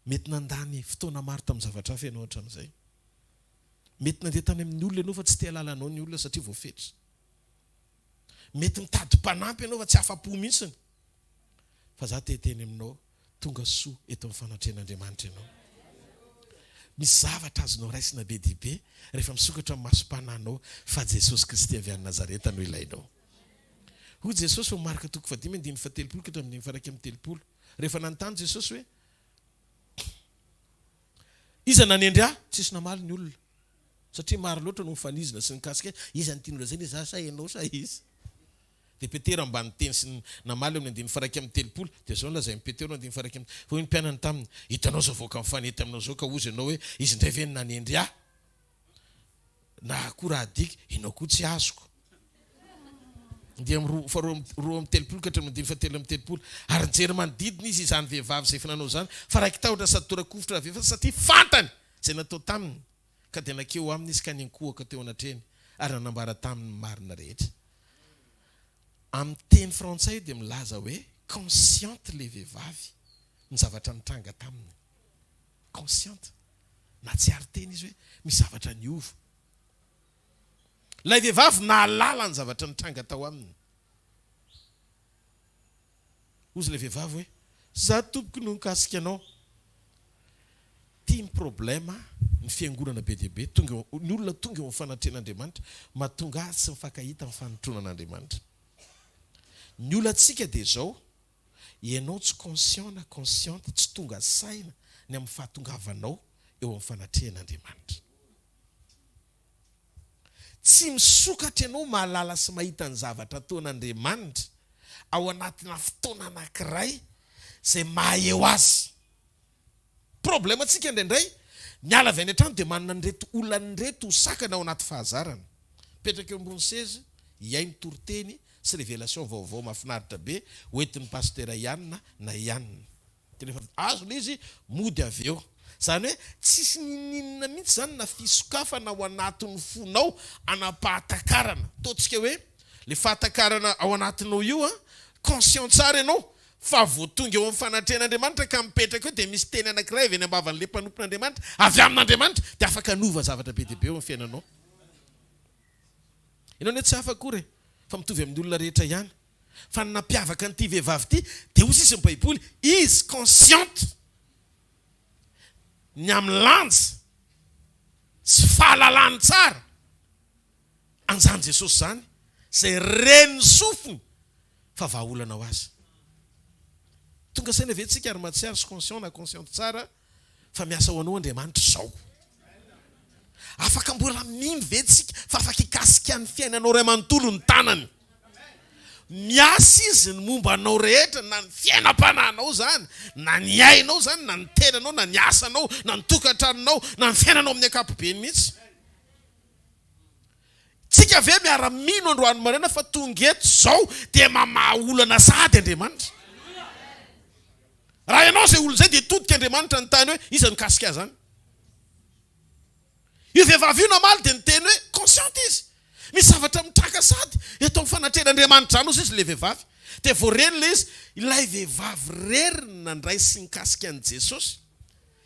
Mety nandany fotoana maro tamin'ny zavatra hafa ianao hatramin'izay. Mety nandeha tany amin'ny olona ianao fa tsy te halala anao ny olona satria voafetra. Mety mitady mpanampy ianao fa tsy afa-po mihitsiny. Fa za te-teny aminao tonga soa eto amin'ny fanatrehan'Andriamanitra ianao. Misy zavatra azonao raisina be dia be rehefa misokatra amin'ny masom-pananao fa Jesosy Kristy avy any Nazareta no ilainao. Hoy Jesosy ho marika toko 5:17 ka hatramin'ny 1:30. Rehefa nanontany Jesosy hoe iza nanendry ahy? Tsisy namaly ny olona. Satria maro loatra no mifanizina sy nikasika iza ntinona zay za sa ianao sa izy. Dia Petera ambany teny sy namaly amin'ny 1:30 dia zao nolazain'i Petera 1:30. Fa ny mpianany taminy hitanao zao voaka mifanety aminao zao ka ozy ianao hoe izy indray ve nanendry ahy? Na koa raha adika ianao koa tsy azoko. Dia amin'ny 2:30 ka hatramin'ny 7:30 ary nijery manodidina izy izany vehivavy izay fananao zany fa raiky tahotra sady tora-kovitra vehivavy satria fantany izay natao taminy ka dia nakeo aminy izy ka ninkohaka teo anatreny ary nanambara taminy marina rehetra. Amin'ny teny frantsay dia milaza hoe consciente le vehivavy ny zavatra nitranga taminy. Consciente. Na tsy ary teny izy hoe misy zavatra niova. Ilay vehivavy nahalala ny zavatra nitranga tao aminy. Ozy ilay vehivavy hoe za tompoko no nikasika anao. Tia ny problema ny fiangonana be dia be ny olona tonga eo amin'ny fanatrehan'Andriamanitra mahatonga azy tsy mifankahita amin'ny fanotronan'Andriamanitra. Ny olantsika dia zao ianao tsy conscient na consciente tsy tonga saina ny amin'ny fahatongavanao eo amin'ny fanatrehan'Andriamanitra. Tsy misokatra ianao mahalala sy mahita ny zavatra ataon'Andriamanitra ao anatina fotoana anankiray izay maha eo azy. Problema tsika indraindray miala avy any an-trano dia manana nyreto olona nyreto ho sakana ao anaty fahazarana. Petraka eo ambony seza, iainy toroteny sy révélation vaovao mahafinaritra be hoentin'ny pastera Inona na Inona. Dia rehefa azo ilay izy mody avy eo. Zany hoe tsisy ninina mihitsy zany na fisokafana ao anatin'ny fonao anapahatakarana. Ataontsika hoe le fahatakarana ao anatinao io conscient tsara ianao fa voatonga eo amin'ny fanatrehan'Andriamanitra ka mipetraka eo dia misy teny anankiray avy any ambavan'le mpanompon'Andriamanitra avy amin'Andriamanitra dia afaka hanova zavatra be dia be eo amin'ny fiainanao. Ianao ne tsy afaka kory fa mitovy amin'ny olona rehetra ihany. Fa nampiavaka an'ity vehivavy ity dia hozy izy ny Baiboly izy consciente ny amin'ny lanja sy fahalalany tsara anjany Jesosy zany izay reniny sofiny fa vahaolana ho azy. Tonga saina ve tsika ary matsiary sy conscient na consciente tsara fa miasa ho anao Andriamanitra izao. Afaka mbola mino ve tsika fa afaka hikasika ny fiainanao ray manontolo ny tanany. Miasa izy ny momba anao rehetra na ny fiainam-panahinao zany na ny ainao zany na ny tenanao na ny asanao na ny tokantranonao na ny fiainanao amin'ny ankapobeny mihitsy. Tsika ve miara-mino androany maraina fa tonga eto izao dia mamahaolana sady Andriamanitra. Raha ianao izay olona izay dia todika Andriamanitra ny tany hoe iza ny kasika zany. Io vehivavy io namaly dia niteny hoe consciente izy. Misy zavatra mitraka sady eto amin'ny fanatrehan'Andriamanitra zany ozy izy le vehivavy. Dia voareny le izy ilay vehivavy rery nandray sy nikasika an'i Jesosy.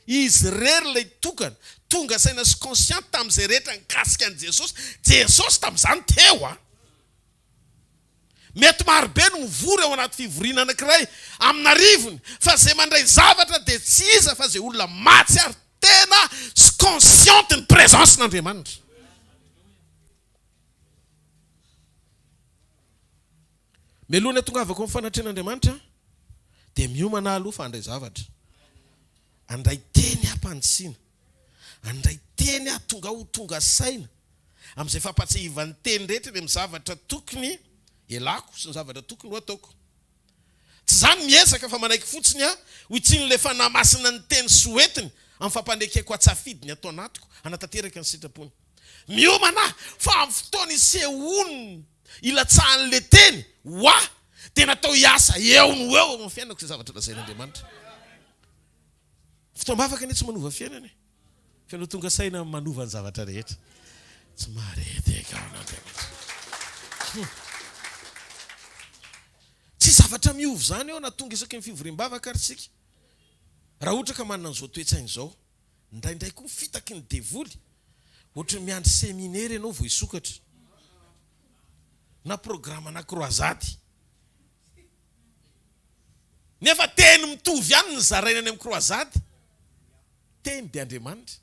Izy rery ilay tokana tonga saina sy consciente tamin'izay rehetra nikasika an'i Jesosy. Jesosy tamin'izany teo mety marobe no mivory ao anaty fivoriana anankiray amin'arivony fa izay mandray zavatra dia tsy iza fa izay olona matsy ary tena sy consciente ny présence n'Andriamanitra. Melohany atongavako amin'ny fanatrehan'Andriamanitra dia miomana aloha fa andray zavatra. Andray teny ampantsiana. Andray teny tonga ho tonga saina amin'izay fampatsiahivan'ny teny rehetra dia mizavatra tokony elako sy ny zavatra tokony ho ataoko. Tsy zany miezaka fa manaiky fotsiny ho itsin'le fanamasina ny teny soetiny amin'ny fampandekeko atsafidiny atao anatiko anatanteraka ny sitrapony. Miomana fa amin'ny fotoana isehoniny ilatsahan'le teny dia natao hiasa eo no eo amin'ny fiainako izay zavatra lazain'Andriamanitra. Fotoam-bavaka anie tsy manova fiainany. Fiainao tonga saina manova ny zavatra rehetra. Tsy mahareteka n'Andriamanitra. Tsy zavatra miova zany eo na tonga isaky ny fivoriam-bavaka ary tsika. Raha ohatra ka manana an'izao toetsaina izao, ndraindray koa fitaky ny devoly, ohatra miandry seminaire ianao vao hisokatra. Na programme na croisade. Nefa teny mitovy ihany ny zaraina any amin'ny croisade. Teny dia Andriamanitra.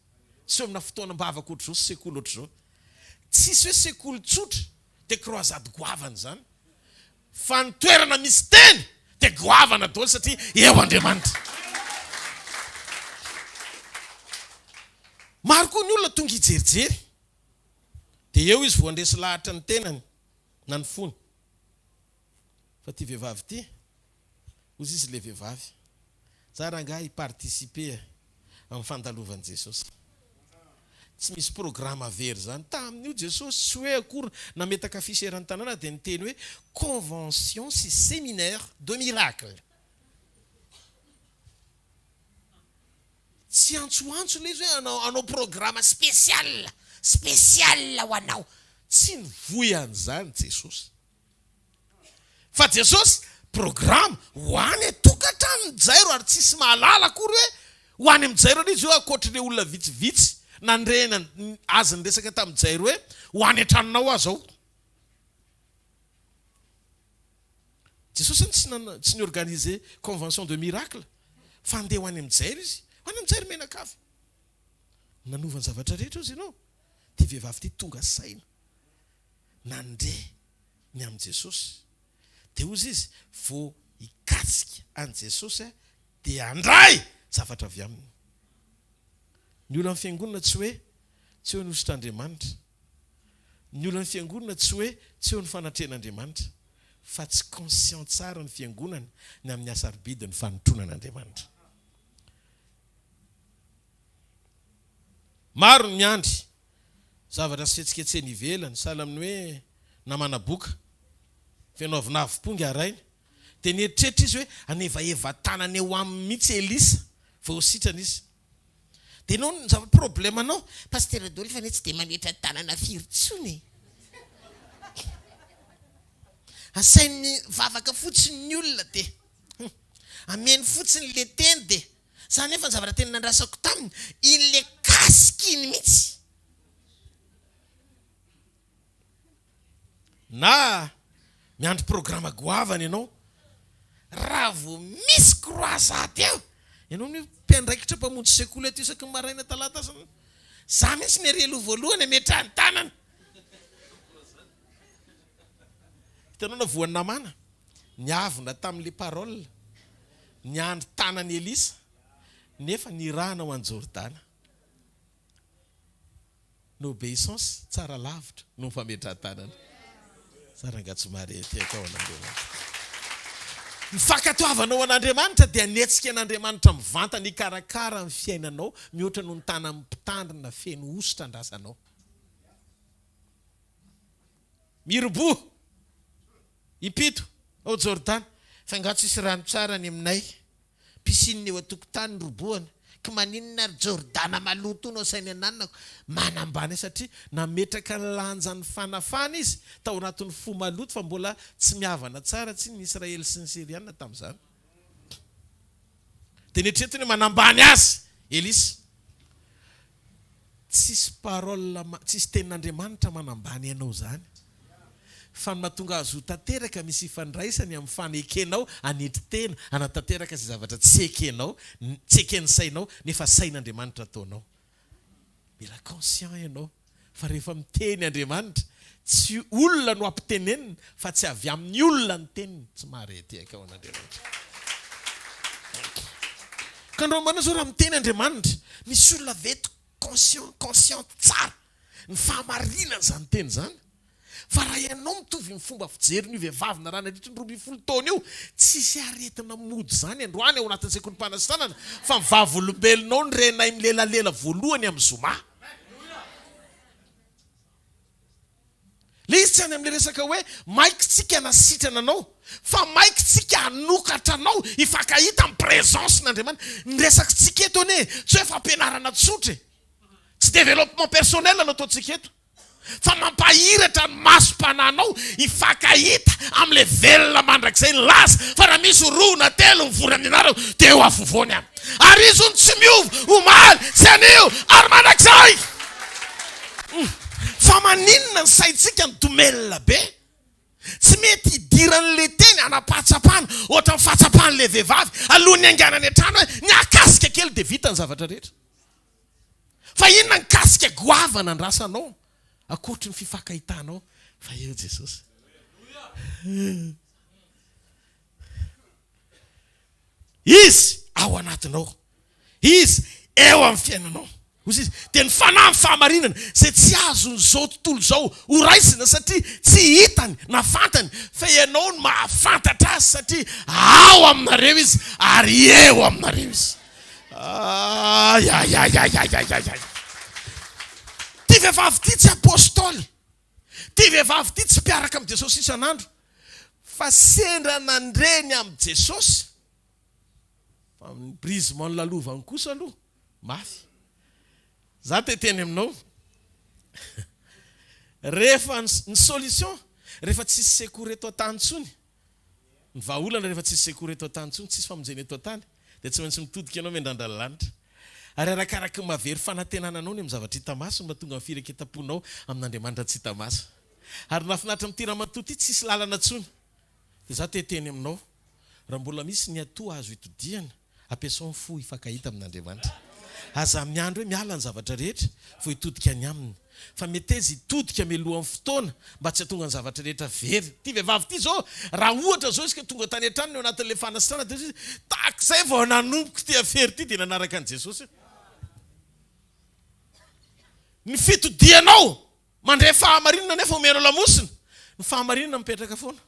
Sy amina fotoanam-bavaka ohatr'izao sy sekoly ohatr'izao. Tsisy hoe sekoly tsotra dia croisade goavana zany. Fa ny toerana misy teny dia goavana daholo satria eo Andriamanitra. Maro koa ny olona tonga hijerijery. Dia eo izy vao andresy lahatra ny tenany na ny fony. Fa ty vehivavy ty, hozy izy le vehivavy. Za rangahy hipartisipe amin'ny fandalovan'i Jesosy. Tsy misy programme very zany. Tamin'io Jesosy tsy hoe akory nametaka fiseran'ny tanàna dia niteny hoe convention sy séminaire de miracle. Tsy antsoantso le izy hoe anao programme spécial ho anao. Tsy nivoy an'izany Jesosy. Fa Jesosy programme ho any tokantrano mijairo ary tsisy mahalala akory hoe ho any mijairo izy io akoatr'ireo olona vitsivitsy nandrena azy nyresaka tamin'ny jairo hoe ho any an-tranonao azy ao. Jesosy tsy niorganize convention de miracle fa andeha ho any amin'ny jairo izy. Ho any amin'ny jairo menakavy. Nanova ny zavatra rehetra izy ianao. Ty vehivavy ty tonga saina. Nandeha ny amin'ny Jesosy. Dia hozy izy vao hikasika an'i Jesosy dia andray zavatra avy aminy. Ny olona amin'ny fiangonana tsy hoe tsy eo ny ositr'Andriamanitra. Ny olona amin'ny fiangonana tsy hoe tsy eo ny fanatrehan'Andriamanitra. Fa tsy conscient tsara ny fiangonana ny amin'ny asarbidiny fanotronan'Andriamanitra. Maro ny miandry zavatra sy fihetsiketseny ivelany sahala amin'ny hoe namana boka fianaovana avim-ponga arainy dia nieritreritra izy hoe anevaeva tanany eo amin'ny mihitsy Elisa vao sitrana izy. dia ianao ny problème anao paster Adolphe fa tsy dia mametra tanana firy-tsony asainy vavaka fotsiny ny olona dia ameny fotsiny le teny dia zany efa ny zavatra teny nandrasako taminy in'le kasikiny mihitsy na miandro programme goavana ianao raha vo misy croisade eo ianao ny mpiandraikitra mpamonjy sekoly aty isaky ny maraina talata za mihitsy ny arelo voalohany ametrahany tanana hitanao na voan'ny namana niavona tamin'le parole ny andro tanany Elisa nefa nirahana ho an'i Jordana n'obéissance tsara lavitra no fametrahan-tanana tsara angatsy marety akao an'Andriamanitra mifankatoavanao an'Andriamanitra dia anetsika an'Andriamanitra mivanta ny karakara amin'ny fiainanao mihoatra noho ny tana mpitandrina feno ositra andrasanao mirobo impito ao Jordana fa angatsy isy rano tsara ny aminay pisiny eo atokotany roboany ka maninona ary Jordana maloto no sainy ananako manambany satria nametraka ny lanjan'ny fanafana izy tao anatin'ny fo maloto fa mbola tsy miavana tsara tsy ny Israely sy ny Siriana tamin'izany dia netretiny manambany azy Elisa tsisy parole tsisy tenin'Andriamanitra manambany ianao zany fa ny mahatonga azo tanteraka misy ifandraisany amin'ny fanekenao anetry tena anatanteraka izay zavatra tsy ekenao tsy eken'ny sainao nefa sain'Andriamanitra ataonao mila conscient ianao fa rehefa miteny Andriamanitra tsy olona no ampitenenina fa tsy avy amin'ny olona ny teniny tsy marety akao an'Andriamanitra ka andao mana zao raha miteny Andriamanitra misy olona veto conscient tsara ny fahamarinana zany teny zany fa raha ianao mitovy ny fomba fijery ny vehivavy na rana ditry ny 20 taona io tsisy aretina mody zany androany ao anatin'ny sekoly fanasitranana fa mivavy olombelonao ny renay milelalela voalohany amin'ny zoma le izy tsy any amin'le resaka hoe maikitsika nasitrana anao fa maikitsika hanokatra anao ifankahita amin'ny présence n'Andriamanitra ny resakitsika eto ane tsy hoe fampianarana tsotra tsy développement personnel no ataontsika eto fa mampahiratra ny masom-pananao ifankahita amin'le velona mandrakizay ny laza fa raha misy roa na telo mivory amin'ny anarako dia eo afovoany any ary izy ny tsy miova omaly sy anio ary mandrakizay fa maninona ny saitsika ny domelina be tsy mety hidiran'le teny anapatsapana ohatra ny fatsapan'le vehivavy alohan'ny anganany an-trano hoe ny akasika kely dia vita ny zavatra rehetra fa inona ny kasika goavana ny rasanao akoatry ny fifankahitanao fa eo Jesosy izy ao anatinao izy eo amin'ny fiainanao izy dia ny fanahy ny fahamarinana zay tsy azon'izao tontolo izao ho raisina satria tsy hitany na fantany fa ianao ny mahafantatra azy satria ao aminareo izy ary eo aminareo izy ty vehivavy ty tsy apôstôly ty vehivavy ty tsy mpiaraka amin'ny Jesosy isan'andro fa sendra nandreny amin'ny Jesosy fa brisement ny lalovany kosa aloha mafy za teteny aminao rehefa ny solution rehefa tsisy sekory eto an-tany tsony ny vahaolana rehefa tsisy sekory eto an-tany tsony tsisy famonjena eto an-tany dia tsy maintsy mitodika ianao miandrandra lanitra ary arakaraky ny mavery fanantenana anao ny amin'ny zavatra hita maso no mahatonga amin'ny fireketam-ponao amin'Andriamanitra tsy hita maso ary nafinaritra amin'ny tiramantoa ty tsisy lalana tsony dia za teteny aminao raha mbola misy ny atoa azo hitodiana ampiasao ny fo ifankahita amin'Andriamanitra aza amin'ny andro hoe miala ny zavatra rehetra vo hitodika any aminy fa mety izy hitodika mialohan'ny fotoana mba tsy hatonga ny zavatra rehetra very ty vehivavy ty zao raha ohatra zao isika tonga tany an-trano ny anatin'le fanasitranana dia takizay vao nanomboka ty afery ty dia nanaraka an'i Jesosy ny fitodianao mandray fahamarinana nefa omenao lamosina ny fahamarinana mipetraka foana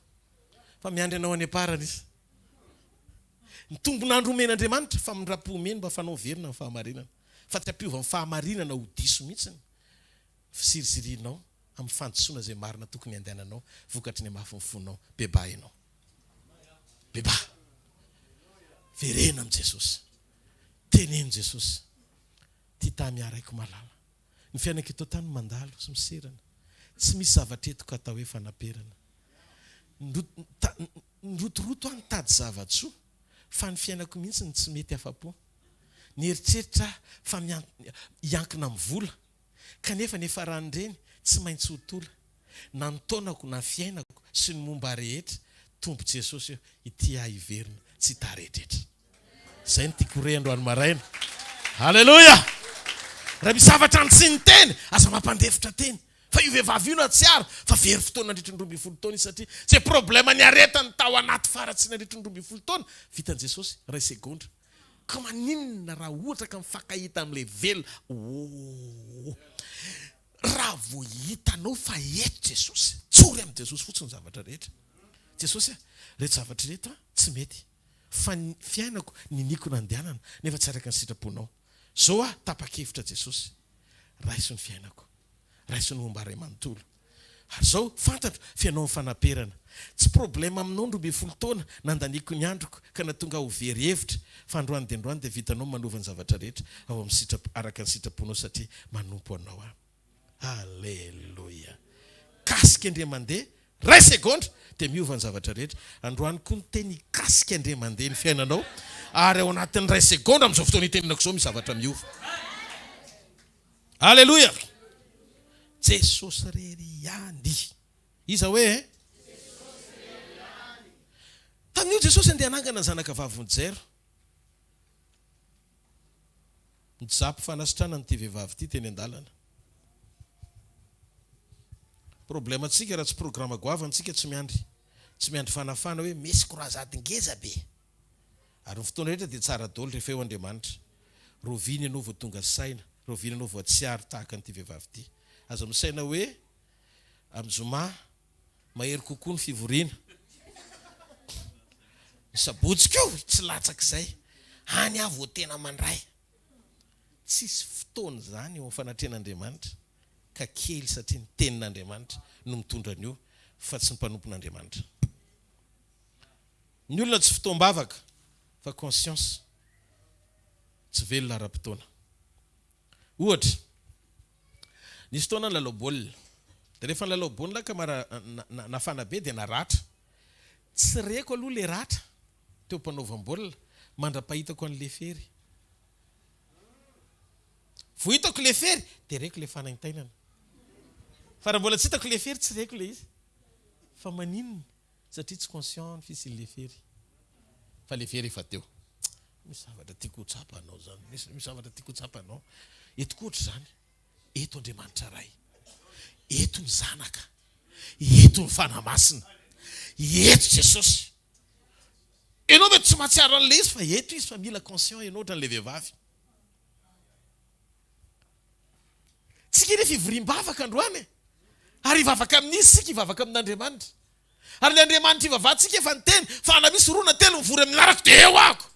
fa miandry anao any aparana izy ny tombon'andro omen'Andriamanitra fa mindrapo-omeny mba fanao verina ny fahamarinana fa tsy ampiova ny fahamarinana ho diso mihitsy fisirisirianao amin'ny fandosoana zay marina tokony andehananao vokatry ny mafy ny fonao beba ianao beba verena amin'i Jesosy teneny Jesosy ty tamiaraiko malala ny fiainako eto tany mandalo sy miserana tsy misy zavatra etoko atao hoe fanaperana nrotoroto any tady zavatsoa fa ny fiainako mihitsy ny tsy mety afapo ny eritreritra fa iankina mivola kanefa nefa ranyreny tsy maintsy hotola na ny taonako na fiainako sy ny momba rehetra tombo Jesosy eo ity iverina tsy tarehetrehtra zay ny tiako re androany maraina halleloja raha misy zavatra ny tsy ny teny aza mampandefitra teny fa io vehivavy io na tsy ary fa very fotoana nandritra ny 12 taona izy satria zay problema ny aretany tao anaty faratsy nandritra ny 12 taona vitan Jesosy ray segondra ka maninona raha ohatra ka mifankahita am'le velo raha vo hitanao fa eto Jesosy tsory am' Jesosy fotsiny zavatra rehetra Jesosy rehetra zavatra rehetra tsy mety fa ny fiainako niniko nandehanana nefa tsy araka ny sitraponao zao tapa-kevitra Jesosy raiso ny fiainako raiso ny momba ray manontolo ary zao fantatro fianao ny fanaperana tsy problema aminao ndrobe folo taona nandaniko ny androko ka natonga ho very hevitra fa androany de vitanao manova ny zavatra rehetra ao amin'ny araka ny sitraponao satria manompo anao halleloja kasika andre mandeha ray segondra de miova ny zavatra rehetra androany koa ny teny kasika andre mandeha ny fiainanao ary ao anatin'ny ray segondra amin'izao fotoana itenenako zao misy zavatra miova halleloja Jesosy rery any iza hoe tamin'io Jesosy andeha anangana ny zanaka vavy mijero nijapo fanasitranana ty vehivavy ty teny an-dalana problema atsika raha tsy programa goavantsika tsy miandry fanafana hoe misy korazady ngeza be ary ny fotoana rehetra dia tsara dolo rehefa eo Andriamanitra roviny ianao vao tonga saina roviny ianao vao tsiary tahaka nyity vehivavy ty azo misaina hoe am'zoma mahery kokoa ny fivoriana sabotsika tsy latsak'izay any avo tena mandray tsisy fotoana zany eo fanatren'Andriamanitra ka kely satria ny tenin'Andriamanitra no mitondra an'io fa tsy ny mpanompon'Andriamanitra ny olona tsy fotoam-bavaka fa conscience tsy velona ara-potoana ohatra nisy fotoana ny lalao baolina de rehefa ny lalao baolina ka nafana be de naratra tsy reko aloha le ratra teo mpanaovam-baolina mandra-pahitako an'le fery vo hitako le fery de reko le fanaintainana fa raha mbola tsy hitako le fery tsy reko le izy fa maninona satria tsy conscient ny fisin'le fery fa le fery efa teo misy zavatra tiako tsapanao zany misy zavatra tiako tsapanao etiko ohatra zany eto Andriamanitra ray eto ny zanaka eto ny fanamasina eto Jesosy ianao mety tsy mahatsiaro an'le izy fa eto izy fa mila conscient ianao ohatra n'le vehivavy tsika rehefa ivoriam-bavaka androany ary ivavaka amin'izy sika ivavaka amin'Andriamanitra ary le Andriamanitra ivavatsika efa ny teny fa na misy rona telo mivory amin'ny arako de eo ako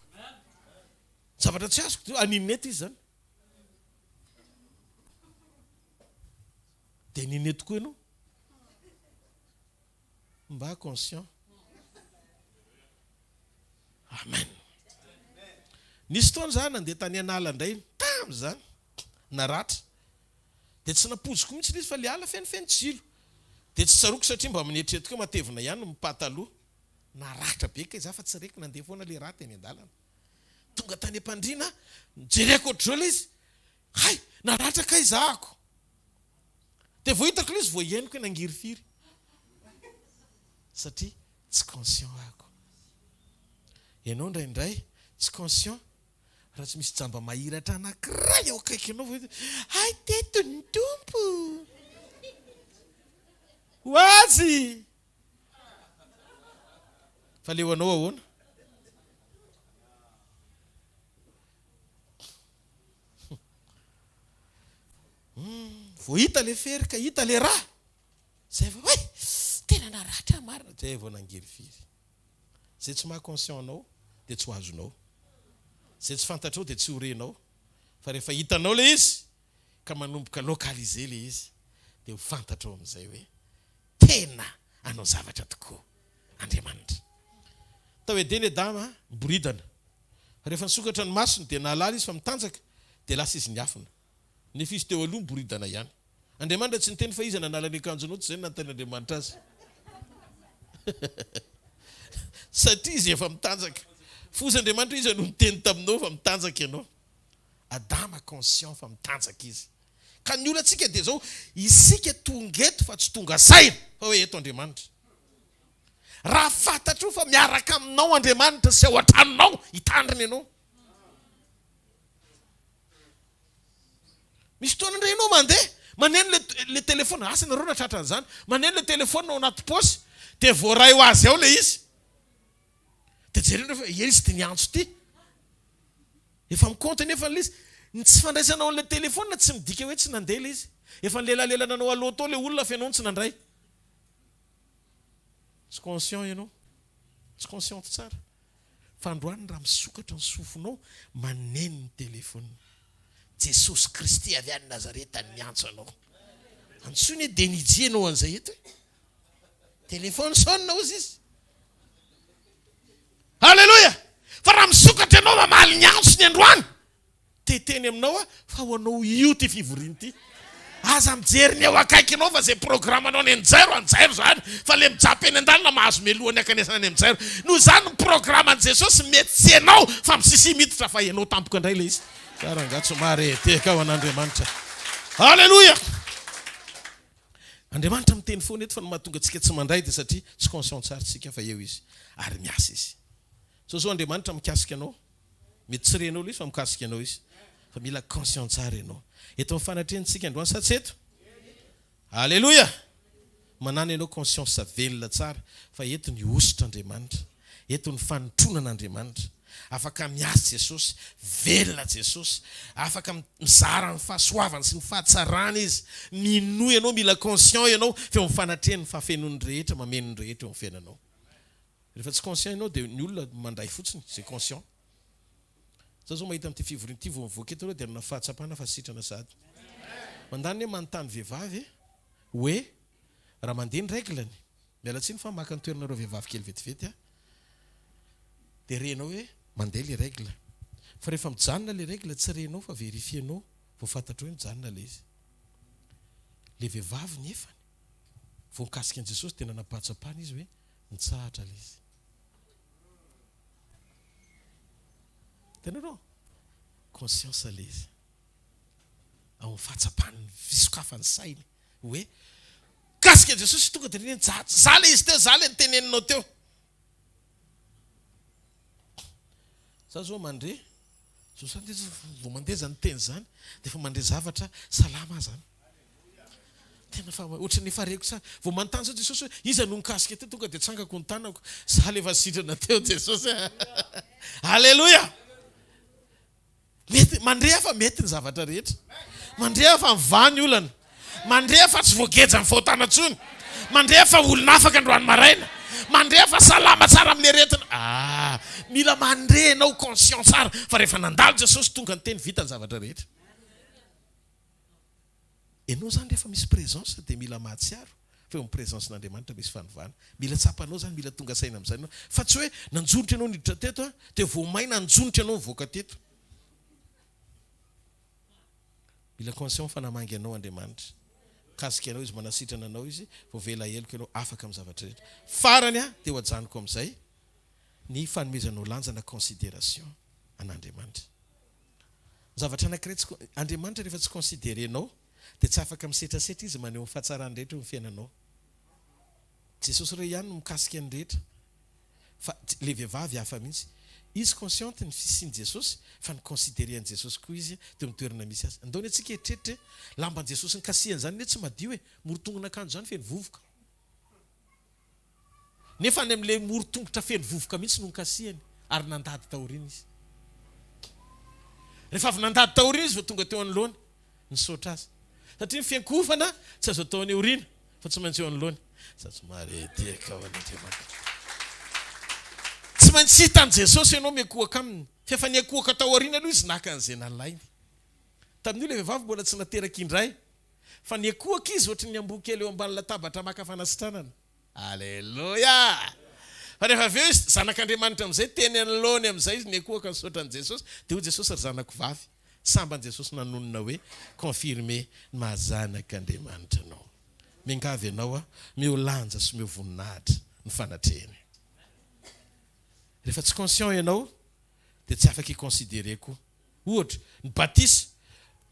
zavatra tsy azoko aninona eto izy zany de ninona tokoa ianao mba conscient amen nisy taona zany nandeha tany anala indray tamy zany naratra de tsy napoziko mihitsy izy fa le ala fenofeno tsilo de tsy tsaroko satria mba amin'eritreretiko matevina ihany no mipataloha naratra be ka iza fa tsy reko nandeha foana le raha teny an-dalana tonga tany am-pandriana jereko ohatr'zao le izy hay naratra ka izahako de vo hitako le izy vo iainiko hoe nangirifiry satria tsy conscient ako ianao ndraindray tsy conscient raha tsy misy jamba mahiratra anankiray eo akaiky ianao vo hay teto ny tompo ho azy fa leo anao ahoana vo hita le fery ka hita le raha zay vo hay tena naratra marina zay vo nangirifiry zay tsy maha-conscient anao de tsy ho azonao zay tsy fantatrao de tsy horenao fa rehefa hitanao le izy ka manomboka localiser le izy de ho fantatrao amin'izay hoe tena anao zavatra tokoa Andriamanitra tao edeny dama boridana rehefa nisokatra ny masony de nahalala izy fa mitanjaka dia lasa izy niafina nefa izy teo aloha boridana ihany Andriamanitra tsy niteny fa izy nanalany akanjonao tsy izay nanteny Andriamanitra azy satria izy efa mitanjaka fozy Andriamanitra izy no miteny taminao fa mitanjaka ianao Adama conscient fa mitanjaka izy ka ny olantsika dia zao isika tonga eto fa tsy tonga saina fa hoe eto Andriamanitra raha fantatro fa miaraka aminao Andriamanitra sy ao an-tranonao hitandrina ianao misy fotoana indray ianao mandeha maneno le telefona asa nareo natratra an'izany maneno le telefona ao anaty paosy dia voaray ho azy ao le izy dia jerena fa izy dia niantso ty efa mikontany efa le izy ny tsy fandraisanao an'le telefona tsy midika hoe tsy nandeha le izy efa nylelalelananao aloha tao le olona fa ianao tsy nandray tsy conscient ianao tsy conscient tsara fa androany raha misokatra ny sofonao maneno ny telefona Jesosy Kristy avy any Nazareta niantso anao antsony denijie anao an'izay eto telefona sonina ozy izy halleluja fa raha misokatra ianao mamaly niantso ny androany teteny aminao fa ho anao io ty fivoriany ty aza mijery ny ao akaiky anao fa zay programme anao ny anjairo zany fa le mijapy eny an-dalana mahazo melohany akanesana ny anjairo no zany ny programme an Jesosy mety tsy anao fa misisi miditra fa ianao tampoka indray le izy karaha ngatso mareteka ao an'Andriamanitra halleluja Andriamanitra miteny foana eto fa ny mahatonga antsika tsy mandray dia satria tsy conscient tsara tsika fa eo izy ary miasa izy zao Andriamanitra mikasika anao mety tsy renao le izy fa mikasika anao izy fa mila conscient tsara ianao eto mifanatrentsika androany sa tsy eto halleluja manana ianao conscience velona tsara fa eto ny ositra Andriamanitra eto ny fanotronan'Andriamanitra afaka miasa Jesosy velona Jesosy afaka mizara ny fahasoavany sy ny fahatsarana izy minoa ianao mila conscient ianao fa eo mifanatreny fahafenony rehetra mameno ny rehetra eo amin'ny fiainanao rehefa tsy conscient ianao dia ny olona mandray fotsiny c'est conscient zao mahita amin'ity fivoriana ity vao mivoaka eto dia nana fahatsapana fa sitrana sady mandany hoe manontany vehivavy hoe raha mandeha ny reglany mialatsiny fa maka ny toeranareo vehivavy kely vetivety dia renao hoe mandeha le règle fa rehefa mijanona le règle tsy renao fa vérifienao vao fantatro hoe mijanona le izy le vehivavy nefany vao mikasika an Jesosy dia nanapahatsapana izy hoe mitsahatra le izy tenanao conscience le izy ao fahatsapany fisokafany sainy hoe kasika an Jesosy tonga dia reneny za le izy teo za le niteneninao teo za zao mandre vao mandeha zany teny zany dia efa mandre zavatra salama zany tena fa ohatrany efa reko sa vao manontany zao Jesosy hoe iza no nikasika teo tonga dia tsangako ny tanako za le efa sitrana teo Jesosy halleluja mety mandre fa mety ny zavatra rehetra mandre fa mivany olana mandre fa tsy voageja ny fahotana tsony mandre fa olona afaka androany maraina mandre fa salama tsara amin'ny aretina mila mandre anao conscient tsara fa rehefa nandalo Jesosy tonga ny teny vita ny zavatra rehetra ianao zany rehefa misy présence dia mila mahatsiaro fa eo amin'ny présence n'Andriamanitra misy fanovana mila tsapanao zany mila tonga saina amin'izany ianao fa tsy hoe nanjonitra ianao niditra teto dia vao maina nanjonitra ianao mivoaka teto mila conscient fa namangy anao Andriamanitra kasika ianao izy manasitrana anao izy vao vela heloko ianao afaka amin'ny zavatra rehetra farany dia ho ajanoko amin'izay ny fanomezanao lanjana considération an'Andriamanitra zavatra anankiray Andriamanitra rehefa tsy considérenao dia tsy afaka misetrasetra izy maneho ny fahatsarany rehetra eo amin'ny fiainanao Jesosy reo ihany no mikasika ny rehetra fa le vehivavy hafa mihitsy izy consciente ny fisiany Jesosy fa ny considérean Jesosy koa izy teo amin'ny toerana misy azy andaony antsika eritreritra lamban Jesosy ny kasiany zany hoe tsy madio hoe morotongona akanjo zany feno vovoka nefa any amin'le morotongotra feno vovoka mihitsy no nkasiany ary nandady taorina izy rehefa avy nandady taorina izy vao tonga teo anoloany nisaotra azy satria ny fiankofana tsy azo atao any aoriana fa tsy maintsy eo anoloany satria mareteka ao an'Andriamanitra tsy maintsy hitan Jesosy ianao miakohaka aminy fa efa niakohaka tao aoriana aloha izy naka an'izay nalainy tamin'io le vehivavy mbola tsy nateraka indray fa niakohaka izy ohatry ny amboa kely eo ambany latabatra maka fanasitranana halleluja fa rehefa avy eo izy zanak'Andriamanitra amin'izay teny anoloany amin'izay izy niakohaka ny saotra an Jesosy dia ho Jesosy ry zanako vavy samban Jesosy nanonona hoe confirmer mazanaka Andriamanitra anao. Mingavy ianao miolanja sy miovoninahitra ny fanatrehany. Rehefa tsy conscient ianao dia tsy afaka iconsidérer koa. Ohatra ny batisa,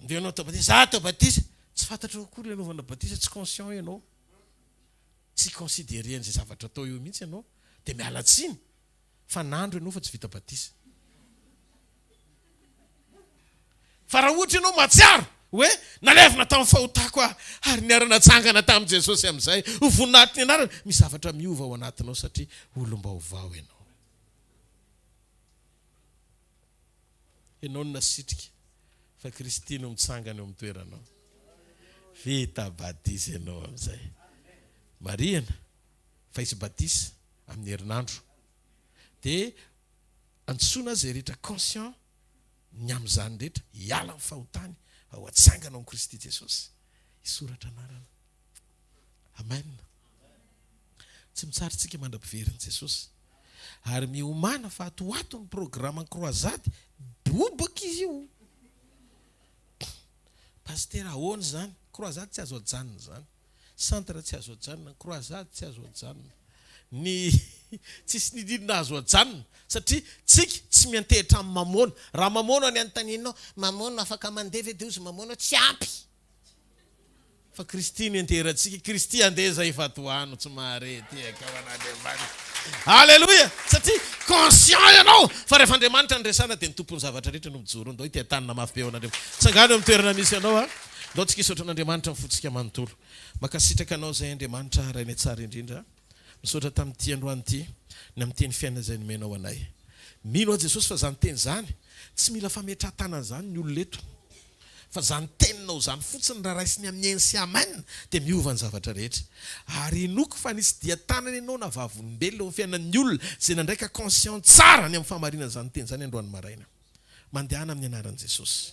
ndio ianao atao batisa, za atao batisa, tsy fantatra akory le anaovana batisa, tsy conscient ianao. Tsy considérer an'izay zavatra atao eo mihitsy ianao dia miala tsiny. Fa nandro ianao fa tsy vita batisa. Fa raha ohatra ianao matsiaro hoe nalevina tamin'ny fahotako ary niara-natsangana tamin'i Jesosy amin'izay ho voninahitry ny anarana, misy zavatra miova ao anatinao satria olom-baovao ianao. Ianao nasitrika fa Kristy no mitsangana eo amin'ny toeranao. Vita batisa ianao amin'izay. Mariana fa isy batisa amin'ny herinandro. Dia antsoina zay rehetra conscient ny amin'izany rehetra hiala amin'ny fahotany ao atsangana ao Kristy Jesosy. Isoratra anarana. Amen. Tsy mitsarintsika mandram-piveriny Jesosy. Ary miomana fa atoato ny programme croisade bobaka izy io. Paster ahoana zany? Croisade tsy azo ajanona zany. Centre tsy azo ajanona, croisade tsy azo ajanona. Ny tsisy nidinina azo ajanona satria tsika tsy miantehitra amin'ny mamoana. Raha mamoana ny antaninao, mamoana afaka mandevy dia ozy mamoana tsy ampy. Fa Kristy ny antehrantsika, Kristy andeza ifatoano tsy maharety ao an'Andriamanitra. Halleluja! Satria conscient ianao fa rehefa Andriamanitra ny resana dia ny tompony zavatra rehetra no mijoro. Ndao ity tanana mafy be ao an'Andriamanitra. Tsangano amin'ny toerana misy ianao ndao tsika isotra n'Andriamanitra mifotsika manontolo. Makasitraka anao zay Andriamanitra ray ny tsara indrindra. Misotra tamin'ity androany ity ny amin'ny teny fiainana izay nomenao anay. Mino Jesosy fa zany teny zany tsy mila fametrahan-tanana zany ny ololeto. Fa zany teninao zany fotsiny raha raisiny amin'ny eny sy amen dia miova ny zavatra rehetra. Ary inoko fa nisy dia tanana ianao na vavolombelona eo fiainan'ny olona izay nandraika conscient tsara ny amin'ny fahamarinana zany teny zany androany maraina. Mandehana amin'ny anaran'i Jesosy.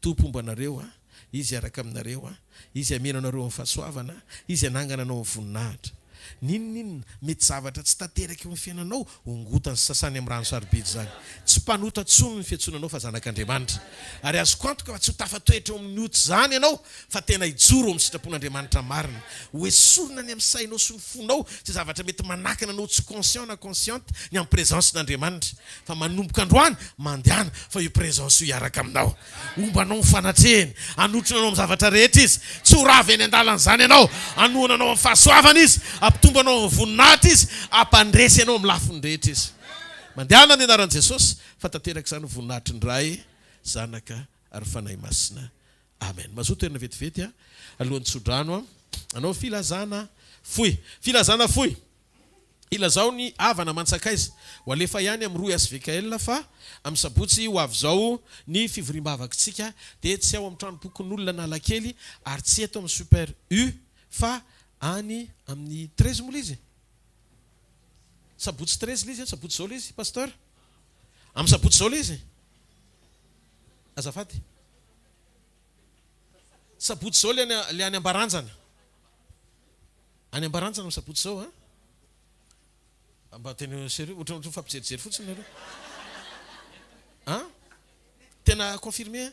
Tompo-ombanareo izy araka aminareo izy amena anareo amin'ny fahasoavana, izy anangana anao amin'ny voninahitra. Ninona mety zavatra tsy tanteraka eo amin'ny fiainanao ongotany sasany amin'ny rano sarobidy zany. Tsy mpanota tsony ny fiantsonanao fa zanak'Andriamanitra. Ary azoko antoka fa tsy ho tafatoetra eo amin'ny ota zany ianao fa tena hijoro eo amin'ny sitrapon'Andriamanitra marina. Ho esorina ny amin'ny sainao sy ny fonao tsy zavatra mety manakana anao tsy conscient na consciente ny amin'ny présence n'Andriamanitra. Fa manomboka androany mandehana fa io présence io hiaraka aminao. Ombanao ny fanatrehany, anotrina anao amin'ny zavatra rehetra izy. Tsy ho ravy eny an-dalana zany ianao, anoana anao amin'ny fahasoavana izy. Tombanao voninahitra izy, ampandresy ianao amin'ny lafiny rehetra izy. Mandehana amin'ny anaran'i Jesosy fa tanteraka izany voninahitry ny ray, zanaka ary fanahy masina. Amen. Mazoto toerana vetivety alohan'ny tsodrano anao filazana fohy. Filazana fohy. Ilazao ny havana mantsakaiza. Ho alefa ihany amin'ny 2 hvkl fa amin'ny sabotsy ho avy zao ny fivoriam-bavakintsika dia tsy ao amin'ny tranompokon'olona nalakely ary tsy eto amin'ny super U fa any amin'ny 13 mola izy. Sabotsy 13 izy, sabotsy zao izy, pasteur. Amin'ny sabotsy zao izy. Azafady. Sabotsy zao le any Ambaranjana. Any Ambaranjana amin'ny sabotsy zao Mba tena sérieux, ohatran'ny fampijerijery fotsiny nareo. Tena confirmé.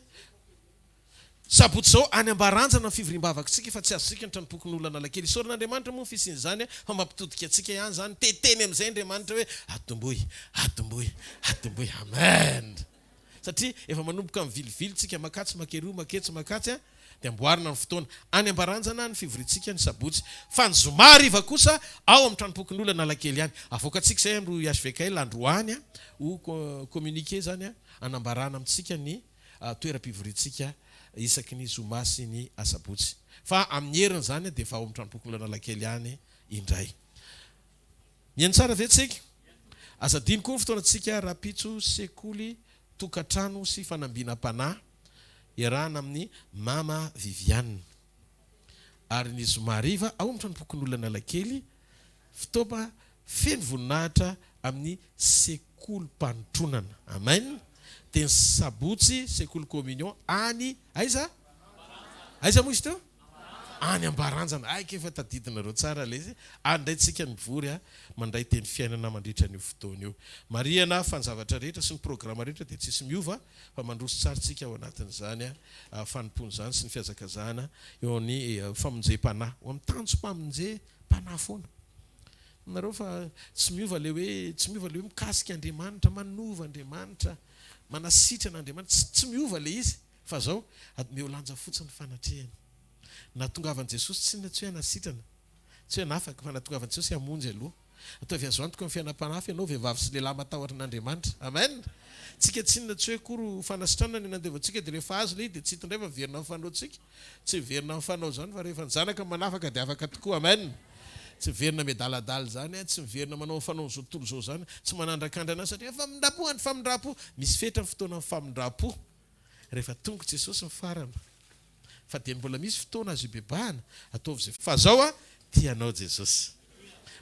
Sabotsy zao any Ambaranjana fivoriam-bavakintsika fa tsy azontsika ny tranompokon'olona nalakely. Isoran'Andriamanitra moa ny fisiny zany fa mampitodika antsika ihany zany. Teteny amin'izay Andriamanitra hoe atomboy, atomboy, atomboy. Amen. Satria efa manomboka amin'ny vilivily tsika makatsy makeroa maketsy makatsy dia amboarina ny fotoana. Any Ambaranjana ny fivorintsika ny sabotsy. Fa ny zoma hariva kosa ao amin'ny tranompokon'olona nalakely ihany. Avoakantsika izay amin'ny hvkl androany ho communiqué zany anambarana amintsika ny toeram-pivorintsika isaky ny zoma sy ny asabotsy. Fa amin'ny heriny zany dia efa ao amin'ny tranompokon'olona nalakely ihany indray. Mihaino tsara ve tsika? Azadiny koa ny fotoanantsika rapitso sekoly tokantrano sy fanambina-panahy iarahana amin'ny mama Viviane. Ary ny zoma hariva ao amin'ny tranompokon'olona nalakely fitaova feno voninahitra amin'ny sekoly fanotronana. Amen. Dia ny sabotsy sekoly communion any aiza? Aiza moa izy teo? any ambaranjana aika efa tadidinareo tsara le izy andrayntsika mivory mandray teny fiainana mandritra n'io fotoana io mariana fanjavatra rehetra sy ny programa rehetra dia tsisy miova fa mandroso tsara tsika ao anatin'izany fanompony zany sy ny fiazakazahana eo amin'ny famonjem-panahy ho amin'ny tanjo-pamonjem-panahy foana nareo fa tsy miova le hoe mikasika Andriamanitra manova Andriamanitra manasitrana Andriamanitra tsy miova le izy fa zao miolanja fotsiny fanatrehany natongavan Jesosy tsy na tsy hoe anasitrana tsy hoe nafaka fa natongavan Jesosy hamonjy aloha ataovy azo antoko amin'ny fiainam-panafy ianao vehivavy sy lehilahy matahotra n'Andriamanitra amen tsika tsy na tsy hoe kory fanasitranana ny nandevantsika dia rehefa azo le dia tsy hitondray fa verina mifanaotsika tsy verina mifanao zany fa rehefa nizanaka manafaka dia afaka tokoa amen tsy verina medaladala zany tsy miverina manao fanao zao tontolo zao zany tsy manandrakandra satria famindrapo any famindrapo misy fetra ny fotoana famindrapo rehefa tonga Jesosy ny farana fa dia mbola misy fotoana azo ibebahana ataovy zay fa zao tianao Jesosy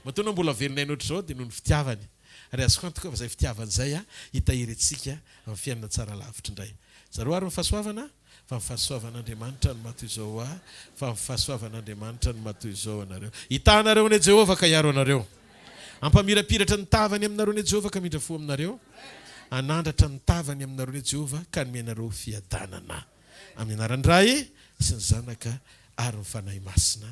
matoana mbola verinainy ohatry zao dia noho ny fitiavany ary azoko antoka fa zay fitiavany zay hitahiry antsika amin'ny fiainana tsara lavitra indray zareo ary mifahasoavana fa mifahasoavan'Andriamanitra no matoy izao fa mifahasoavan'Andriamanitra no matoy izao anareo hitanareo ny Jehovah ka hiaro anareo ampamirapiratra ny tavany aminareo ny Jehovah ka midra fo aminareo anandratra ny tavany aminareo ny Jehovah ka nomenareo fiadanana amin'ny anaran'ny Ray sy ny Zanaka ary ny fanahy masina